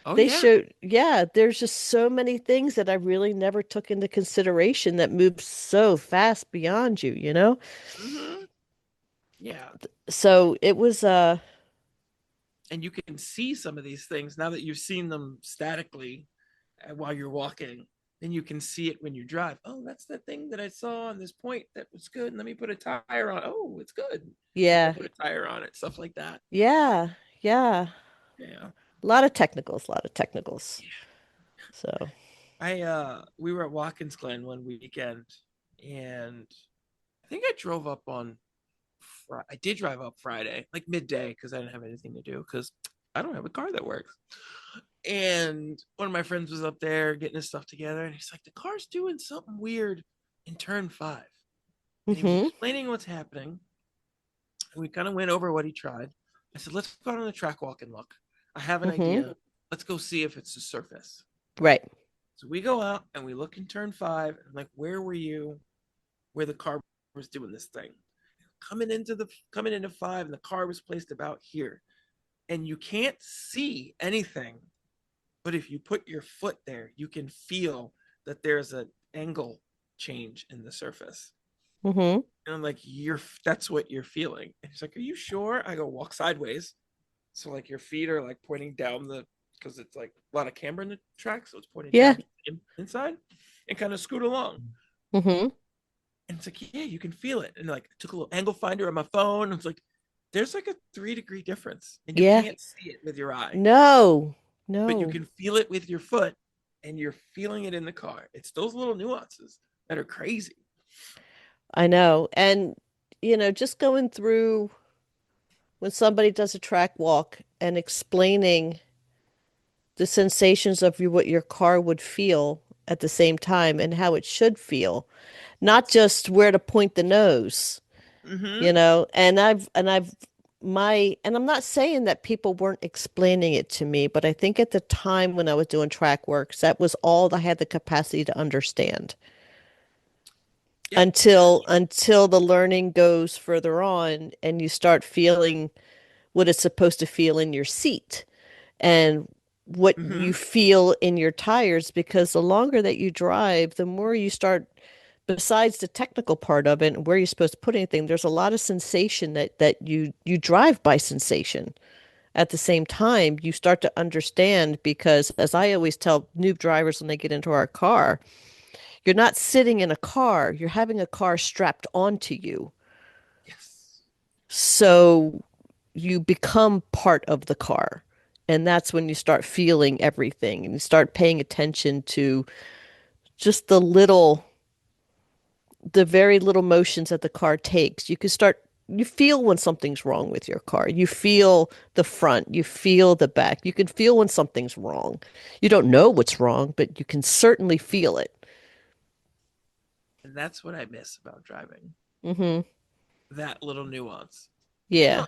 Oh They yeah. showed, yeah, there's just so many things that I really never took into consideration that move so fast beyond you, you know? Mm-hmm. Yeah. So it was And you can see some of these things now that you've seen them statically while you're walking. Then you can see it when you drive. Oh, that's the thing that I saw on this point that was good. Let me put a tire on. Oh, it's good. I'll yeah, put a tire on it. Stuff like that. yeah, yeah. Yeah. A lot of technicals, a lot of technicals. So, We were at Watkins Glen one weekend, and I think I drove up on I did drive up Friday, like midday, because I didn't have anything to do because I don't have a car that works. And one of my friends was up there getting his stuff together, and he's like, "The car's doing something weird in turn 5." And he was mm-hmm, explaining what's happening. And we kind of went over what he tried. I said, "Let's go out on the track walk and look. I have an mm-hmm. idea. Let's go see if it's the surface." Right. So we go out and we look in turn 5. And I'm like, "Where were you where the car was doing this thing?" Coming into 5, and the car was placed about here. And you can't see anything, but if you put your foot there, you can feel that there's an angle change in the surface. Mm-hmm. And I'm like, that's what you're feeling. And he's like, "Are you sure?" I go, "Walk sideways." So like your feet are like pointing down because it's like a lot of camber in the track, so it's pointing Yeah. down inside, and kind of scoot along. Mm-hmm. And it's like, yeah, you can feel it. And like, I took a little angle finder on my phone. And it's like, there's like a 3-degree difference, and you Yeah. can't see it with your eye, No. but you No. can feel it with your foot, and you're feeling it in the car. It's those little nuances that are crazy. I know. And just going through when somebody does a track walk and explaining the sensations of what your car would feel at the same time and how it should feel, not just where to point the nose, Mm-hmm. and I'm not saying that people weren't explaining it to me, but I think at the time when I was doing track works, that was all I had the capacity to understand Yep. until the learning goes further on and you start feeling what it's supposed to feel in your seat and what Mm-hmm. you feel in your tires, because the longer that you drive, the more you start, besides the technical part of it and where you're supposed to put anything, there's a lot of sensation that you drive by sensation. At the same time, you start to understand, because as I always tell new drivers when they get into our car, you're not sitting in a car, you're having a car strapped onto you. Yes. So you become part of the car. And that's when you start feeling everything and you start paying attention to just the very little motions that the car takes. You feel when something's wrong with your car. You feel the front, you feel the back. You can feel when something's wrong. You don't know what's wrong, but you can certainly feel it. And that's what I miss about driving. Mm-hmm. That little nuance. Yeah. Huh.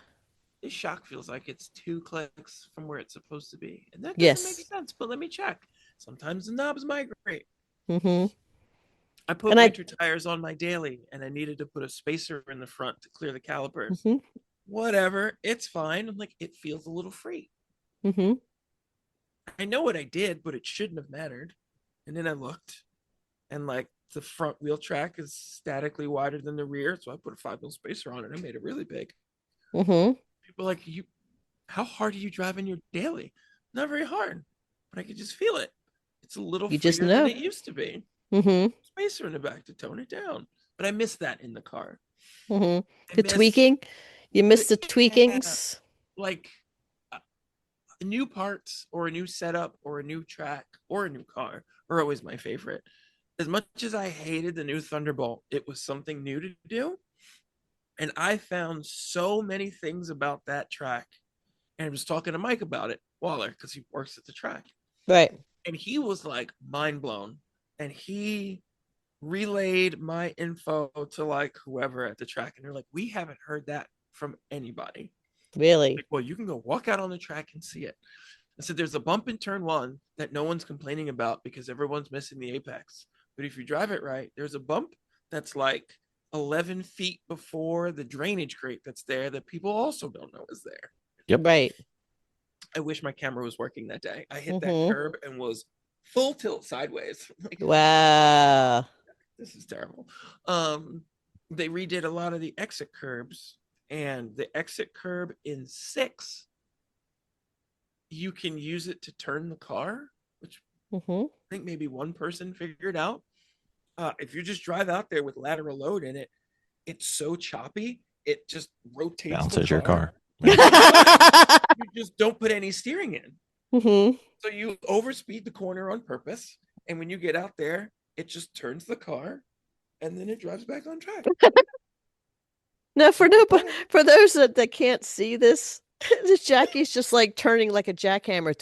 This shock feels like it's 2 clicks from where it's supposed to be. And that doesn't make Yes. sense, but let me check. Sometimes the knobs migrate. Mm-hmm. I put And I winter tires on my daily, and I needed to put a spacer in the front to clear the calipers. mm-hmm. Whatever, it's fine. I'm like, it feels a little free. Mm-hmm. I know what I did, but it shouldn't have mattered. And then I looked, and like the front wheel track is statically wider than the rear, so I put a 5 mil spacer on it. I made it really big. Mm-hmm. People are like, you, how hard are you driving your daily? Not very hard, but I could just feel it. It's a little You just freer than know. it used to be. Mm-hmm. Spacer in the back to tone it down, but I miss that in the car. Mm-hmm. I The miss tweaking. You miss the yeah, tweakings. like new parts or a new setup or a new track or a new car are always my favorite. As much as I hated the new Thunderbolt, it was something new to do. And I found so many things about that track. And I was talking to Mike about it, Waller, because he works at the track. Right. And he was like mind blown. And he relayed my info to like whoever at the track. And they're like, we haven't heard that from anybody. Really? Like, well, you can go walk out on the track and see it. I said, there's a bump in turn one that no one's complaining about because everyone's missing the apex. But if you drive it right, there's a bump that's like 11 feet before the drainage grate that's there that people also don't know is there. Yep. Right. I wish my camera was working that day. I hit that Mhm. curb and was full tilt sideways. Like, Wow. this is terrible. They redid a lot of the exit curbs, and the exit curb in 6, you can use it to turn the car, which Mhm. I think maybe one person figured out. If you just drive out there with lateral load in it, it's so choppy, it just rotates Bounces the your car. You just don't put any steering in. Mhm. So you overspeed the corner on purpose. And when you get out there, it just turns the car and then it drives back on track. Now, for those that can't see this, this Jackie's just like turning like a jackhammer.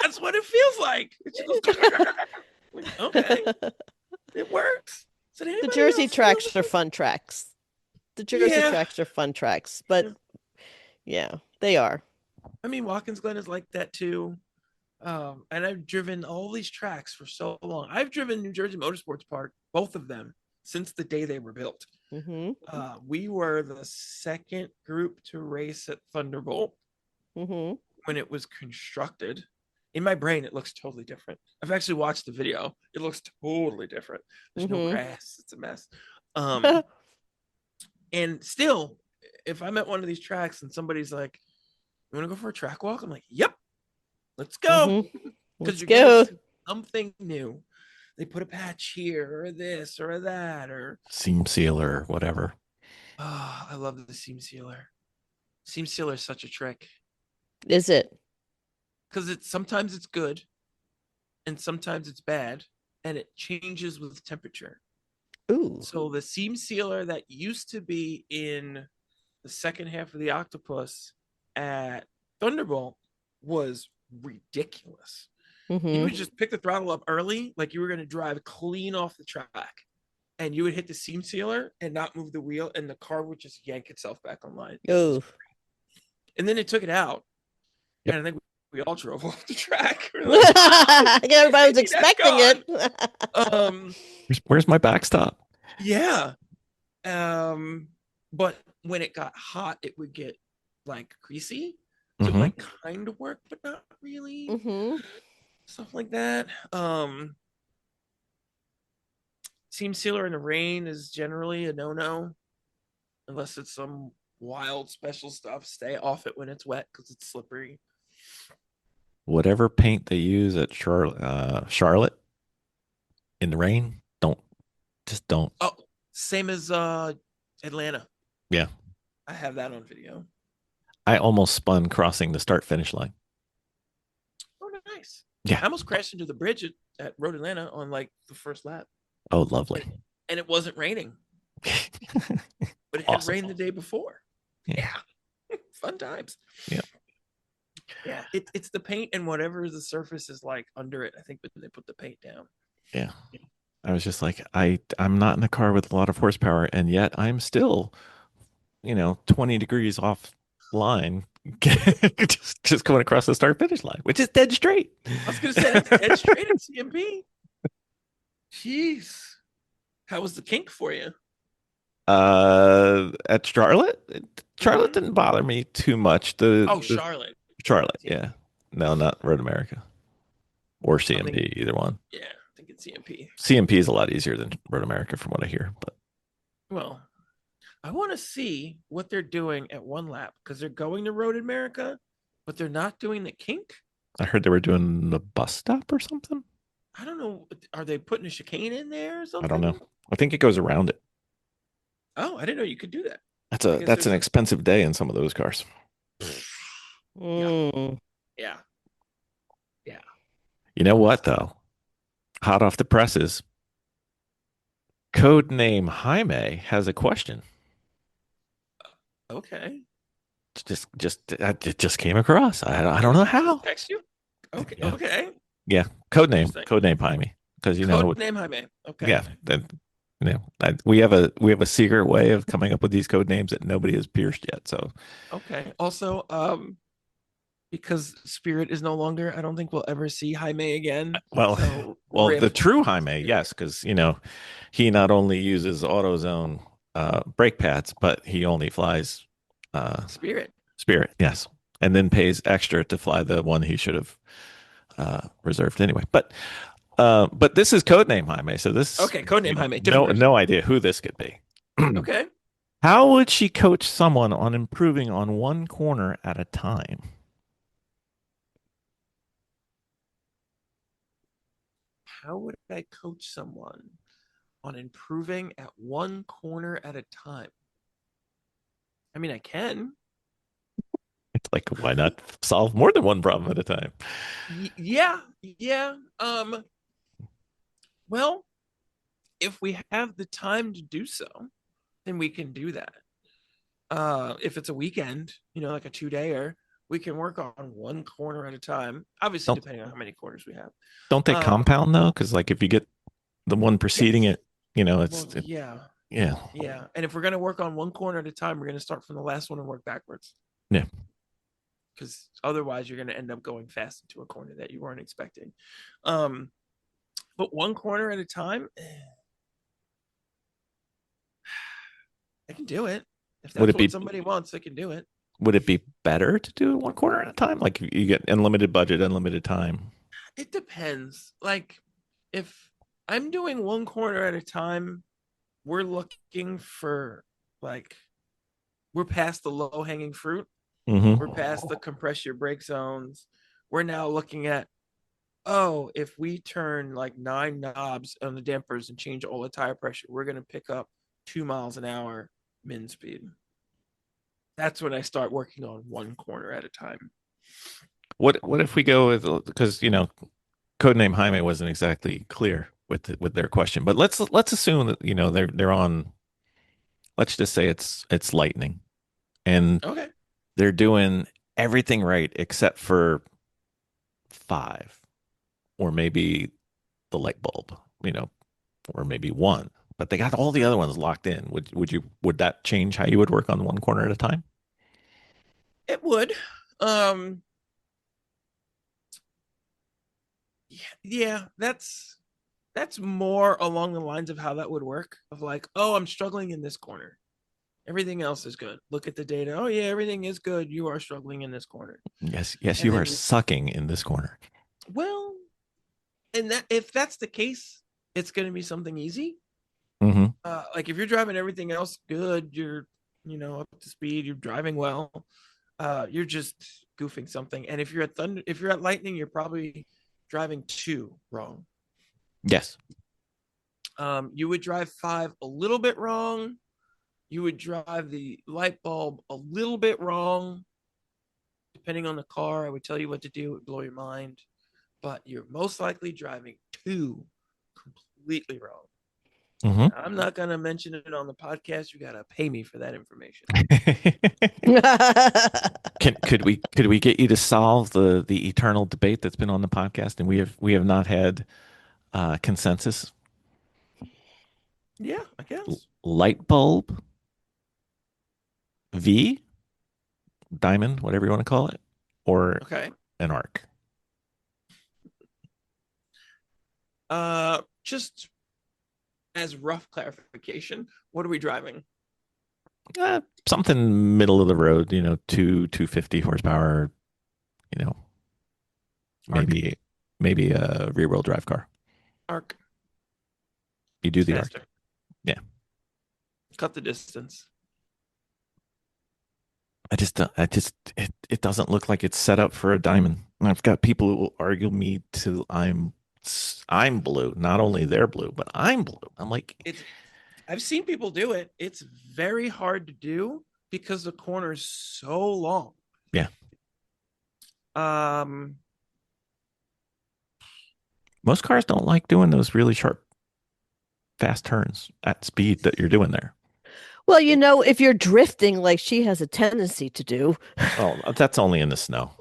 That's what it feels like. It just goes, like, okay, it works. So The Jersey tracks are fun tracks. The Jersey Yeah. tracks are fun tracks, but yeah, they are. I mean, Watkins Glen is like that too. And I've driven all these tracks for so long. I've driven New Jersey Motorsports Park, both of them, since the day they were built. Mm-hmm. We were the second group to race at Thunderbolt Mm-hmm. when it was constructed. In my brain, it looks totally different. I've actually watched the video. It looks totally different. There's no grass. It's a mess. And still, if I'm at one of these tracks and somebody's like, "You want to go for a track walk?" I'm like, "Yep, let's go." Because you're gonna see something new. They put a patch here or this or that or Seam sealer or whatever. oh, I love the seam sealer. Seam sealer is such a trick. Is it? Because it's sometimes it's good and sometimes it's bad, and it changes with temperature. Ooh. So the seam sealer that used to be in the second half of the Octopus at Thunderbolt was ridiculous. Mm-hmm. You would just pick the throttle up early, like you were going to drive clean off the track, and you would hit the seam sealer and not move the wheel, and the car would just yank itself back online. Oh. And then it took it out, Yep. and I think we all drove off the track. Everybody was expecting it. Where's my backstop? Yeah. But when it got hot, it would get like greasy. So it like kind of work, but not really. Mm-hmm. Stuff like that. Seam sealer in the rain is generally a no-no, unless it's some wild special stuff. Stay off it when it's wet because it's slippery. Whatever paint they use at Charlotte in the rain, don't. Oh, same as Atlanta. Yeah. I have that on video. I almost spun crossing the start-finish line. Oh, nice. Yeah. I almost crashed into the bridge at Road Atlanta on like the first lap. Oh, lovely. And it wasn't raining, but it had rained the day before. Yeah. Fun times. Yeah. Yeah. It's the paint and whatever the surface is like under it. I think when they put the paint down. Yeah. I was just like, I'm not in a car with a lot of horsepower, and yet I'm still, 20 degrees off line, just going across the start finish line, which is dead straight. I was gonna say that's dead straight at CMP. Jeez. How was the kink for you? At Charlotte didn't bother me too much. Charlotte. Charlotte, yeah. No, not Road America or CMP, either one. Yeah, I think it's CMP. CMP is a lot easier than Road America from what I hear, but well, I want to see what they're doing at one lap because they're going to Road America, but they're not doing the kink. I heard they were doing the bus stop or something. I don't know. Are they putting a chicane in there or something? I don't know. I think it goes around it. Oh, I didn't know you could do that. That's an expensive day in some of those cars. Mm. Yeah. You know what though? Hot off the presses. Codename Jaime has a question. Okay. It just came across. I don't know how. Text you? Okay. Yeah. Okay. Yeah. Interesting. Codename Jaime. Because Code name Jaime. Okay. yeah, then we have a secret way of coming up with these code names that nobody has pierced yet. So Okay. Also, because Spirit is no longer, I don't think we'll ever see Jaime again. well, So the rip. true Jaime, yes, because he not only uses AutoZone brake pads, but he only flies Spirit. Spirit, yes, and then pays extra to fly the one he should have reserved anyway. But this is codename Jaime, so this Okay. Code name Jaime. Different person. no idea who this could be. Okay. How would she coach someone on improving on one corner at a time? How would I coach someone on improving at one corner at a time? I mean, I can. It's like, why not solve more than one problem at a time? Yeah. Yeah. Well, if we have the time to do so, then we can do that. If it's a weekend, like a 2-dayer, we can work on one corner at a time. Obviously, Don't depending on how many corners we have. don't they Um, compound though? Because like if you get the one preceding yes. it, it's Well, yeah, yeah, yeah. And if we're gonna work on one corner at a time, we're gonna start from the last one and work backwards. yeah. Because otherwise, you're gonna end up going fast into a corner that you weren't expecting. Um, but one corner at a time, I can do it. If Would that's it what be somebody wants, I can do it. would it be better to do it one corner at a time? Like you get unlimited budget, unlimited time. It depends. Like, if I'm doing one corner at a time, we're looking for, like, we're past the low hanging fruit. We're Mm-hmm. past the compress your brake zones. We're now looking at, oh, if we turn like 9 knobs on the dampers and change all the tire pressure, we're going to pick up 2 miles an hour min speed. That's when I start working on one corner at a time. What if we go with, because codename Jaime wasn't exactly clear with their question, but let's assume that they're on. Let's just say it's lightning, and Okay. they're doing everything right except for five, or maybe the light bulb, or maybe one, but they got all the other ones locked in. Would that change how you would work on one corner at a time? It would. Um, yeah, that's more along the lines of how that would work. Of like, oh, I'm struggling in this corner. Everything else is good. Look at the data. Oh yeah, everything is good. You are struggling in this corner. Yes, And you then are sucking in this corner. well, and that if that's the case, it's going to be something easy. Mm-hmm. Like if you're driving everything else good, you're up to speed, you're driving well. You're just goofing something. And if you're at Lightning, you're probably driving two wrong. Yes. You would drive five a little bit wrong. You would drive the light bulb a little bit wrong. Depending on the car, I would tell you what to do. It would blow your mind. But you're most likely driving two completely wrong. Mm-hmm. I'm not going to mention it on the podcast. You got to pay me for that information. Could we get you to solve the eternal debate that's been on the podcast, and we have not had consensus? Yeah, I guess. Light bulb, V, diamond, whatever you want to call it, or Okay. an arc. Just as rough clarification, what are we driving? Something middle of the road, 250 horsepower, you know, Arc. maybe a rear wheel drive car. Arc. You do the Faster. arc. Yeah. Cut the distance. It doesn't look like it's set up for a diamond. And I've got people who will argue me till I'm blue. Not only they're blue, but I'm blue. I'm like, I've seen people do it. It's very hard to do because the corner is so long. yeah. Um, Most cars don't like doing those really sharp fast turns at speed that you're doing there. Well, if you're drifting like she has a tendency to do. Oh, that's only in the snow.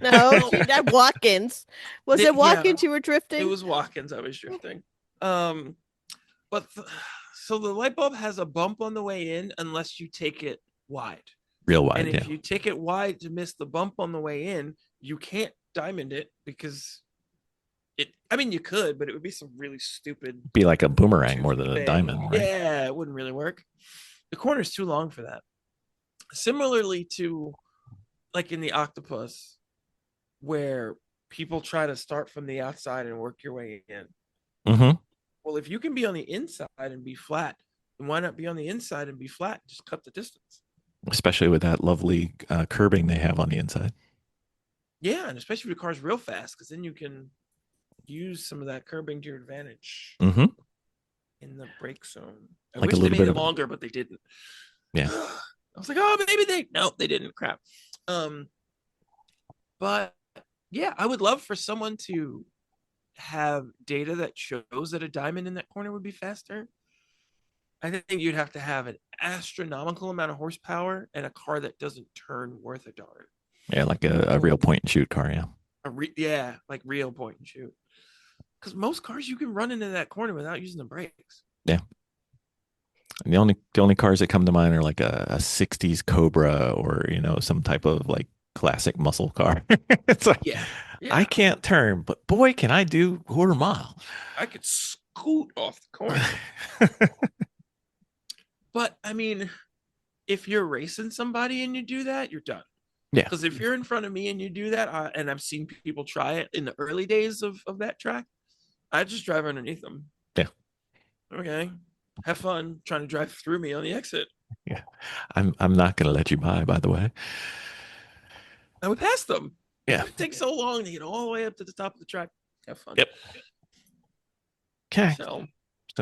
No, she had walk-ins. Was it walk-ins you were drifting? It was walk-ins I was drifting. But so the light bulb has a bump on the way in unless you take it wide. Real wide, and if you take it wide to miss the bump on the way in, you can't diamond it because you could, but it would be some really stupid. Be like a boomerang more than a diamond, right? Yeah, it wouldn't really work. The corner's too long for that. Similarly to like in the octopus, where people try to start from the outside and work your way in. Mm-hmm. Well, if you can be on the inside and be flat, then why not be on the inside and be flat? Just cut the distance. Especially with that lovely curbing they have on the inside. Yeah, and especially if the car's real fast, because then you can use some of that curbing to your advantage Mm-hmm. in the brake zone. I Like wish a little they made bit it of longer, but they didn't. Yeah. I was like, oh, maybe they didn't. Crap. But yeah, I would love for someone to have data that shows that a diamond in that corner would be faster. I think you'd have to have an astronomical amount of horsepower and a car that doesn't turn worth a darn. Yeah, like a real point and shoot car, yeah. Like real point and shoot. Because most cars you can run into that corner without using the brakes. Yeah. And the only cars that come to mind are like a 60s Cobra or, some type of like classic muscle car. It's like, yeah. I can't turn, but boy, can I do quarter mile. I could scoot off the corner. But if you're racing somebody and you do that, you're done. Yeah. Because if you're in front of me and you do that, and I've seen people try it in the early days of that track, I just drive underneath them. Yeah. Okay. Have fun trying to drive through me on the exit. Yeah. I'm not going to let you by the way. I would pass them. Yeah. It takes so long to get all the way up to the top of the track. Have fun. Yep. Okay. So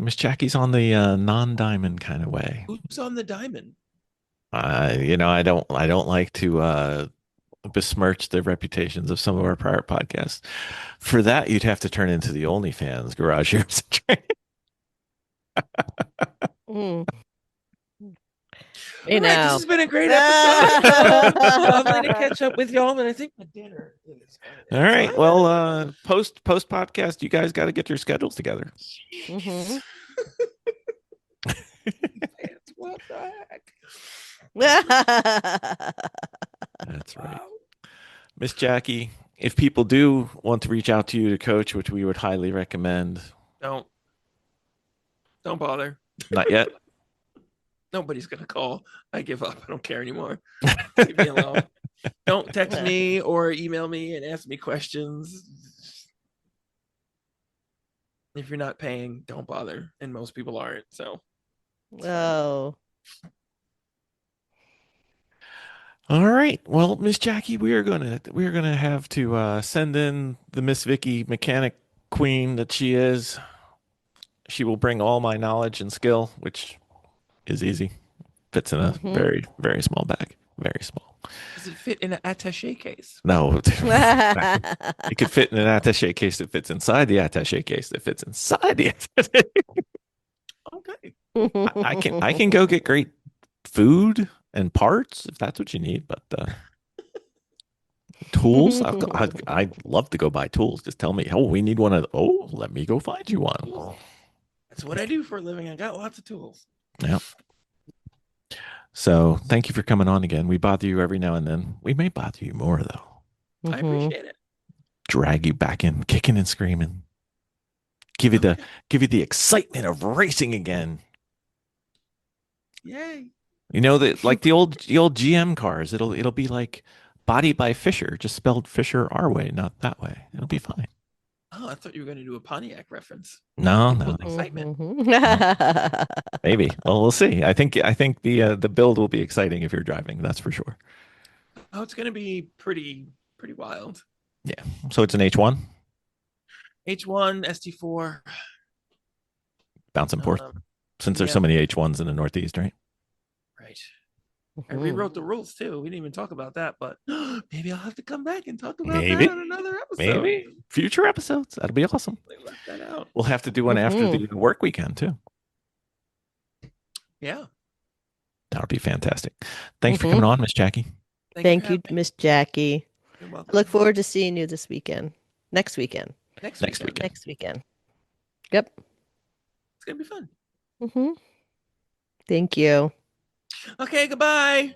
Miss Jackie's on the non-diamond kind of way. Who's on the diamond? I don't like to besmirch the reputations of some of our prior podcasts. For that, you'd have to turn into the OnlyFans Garage Heroes Training. This has been a great episode. Lovely to catch up with y'all, and I think my dinner is all right. Well, post podcast, you guys got to get your schedules together. Mm-hmm. What the heck? That's right. Miss Jackie, if people do want to reach out to you to coach, which we would highly recommend. Don't bother. Not yet. Nobody's gonna call. I give up. I don't care anymore. Leave me alone. Don't text me or email me and ask me questions. If you're not paying, don't bother. And most people aren't. So. Oh. All right. Well, Miss Jackie, we're gonna have to send in the Miss Vicki mechanic queen that she is. She will bring all my knowledge and skill, which is easy. Fits in a very, very small bag. Very small. Does it fit in an attaché case? No. It could fit in an attaché case that fits inside the attaché case that fits inside the attaché. Okay. I can go get great food and parts if that's what you need, but tools, I'd love to go buy tools. Just tell me, oh, we need one of. Oh, let me go find you one. That's what I do for a living. I got lots of tools. Yeah. So thank you for coming on again. We bother you every now and then. We may bother you more though. I appreciate it. Drag you back in, kicking and screaming. Give you the excitement of racing again. Yay. That like the old GM cars, it'll be like body by Fisher, just spelled Fisher our way, not that way. It'll be fine. Oh, I thought you were going to do a Pontiac reference. No. Excitement. Maybe. Well, we'll see. I think the build will be exciting if you're driving. That's for sure. Oh, it's going to be pretty wild. Yeah. So it's an H1. H1, ST4. Bounce and forth. Since there's so many H1s in the Northeast, right? Right. I Mhm. rewrote the rules too. We didn't even talk about that, but maybe I'll have to come back and talk about Maybe. that on another episode. Maybe future episodes. That'd be awesome. They left that out. We'll have to do one after the work weekend too. Yeah. That would be fantastic. Thanks for coming on, Miss Jackie. Thank you, Miss Jackie. You're I welcome. look forward to seeing you this weekend. Next weekend. Next Next weekend. weekend. Next weekend. Yep. It's gonna be fun. Thank you. Okay, goodbye.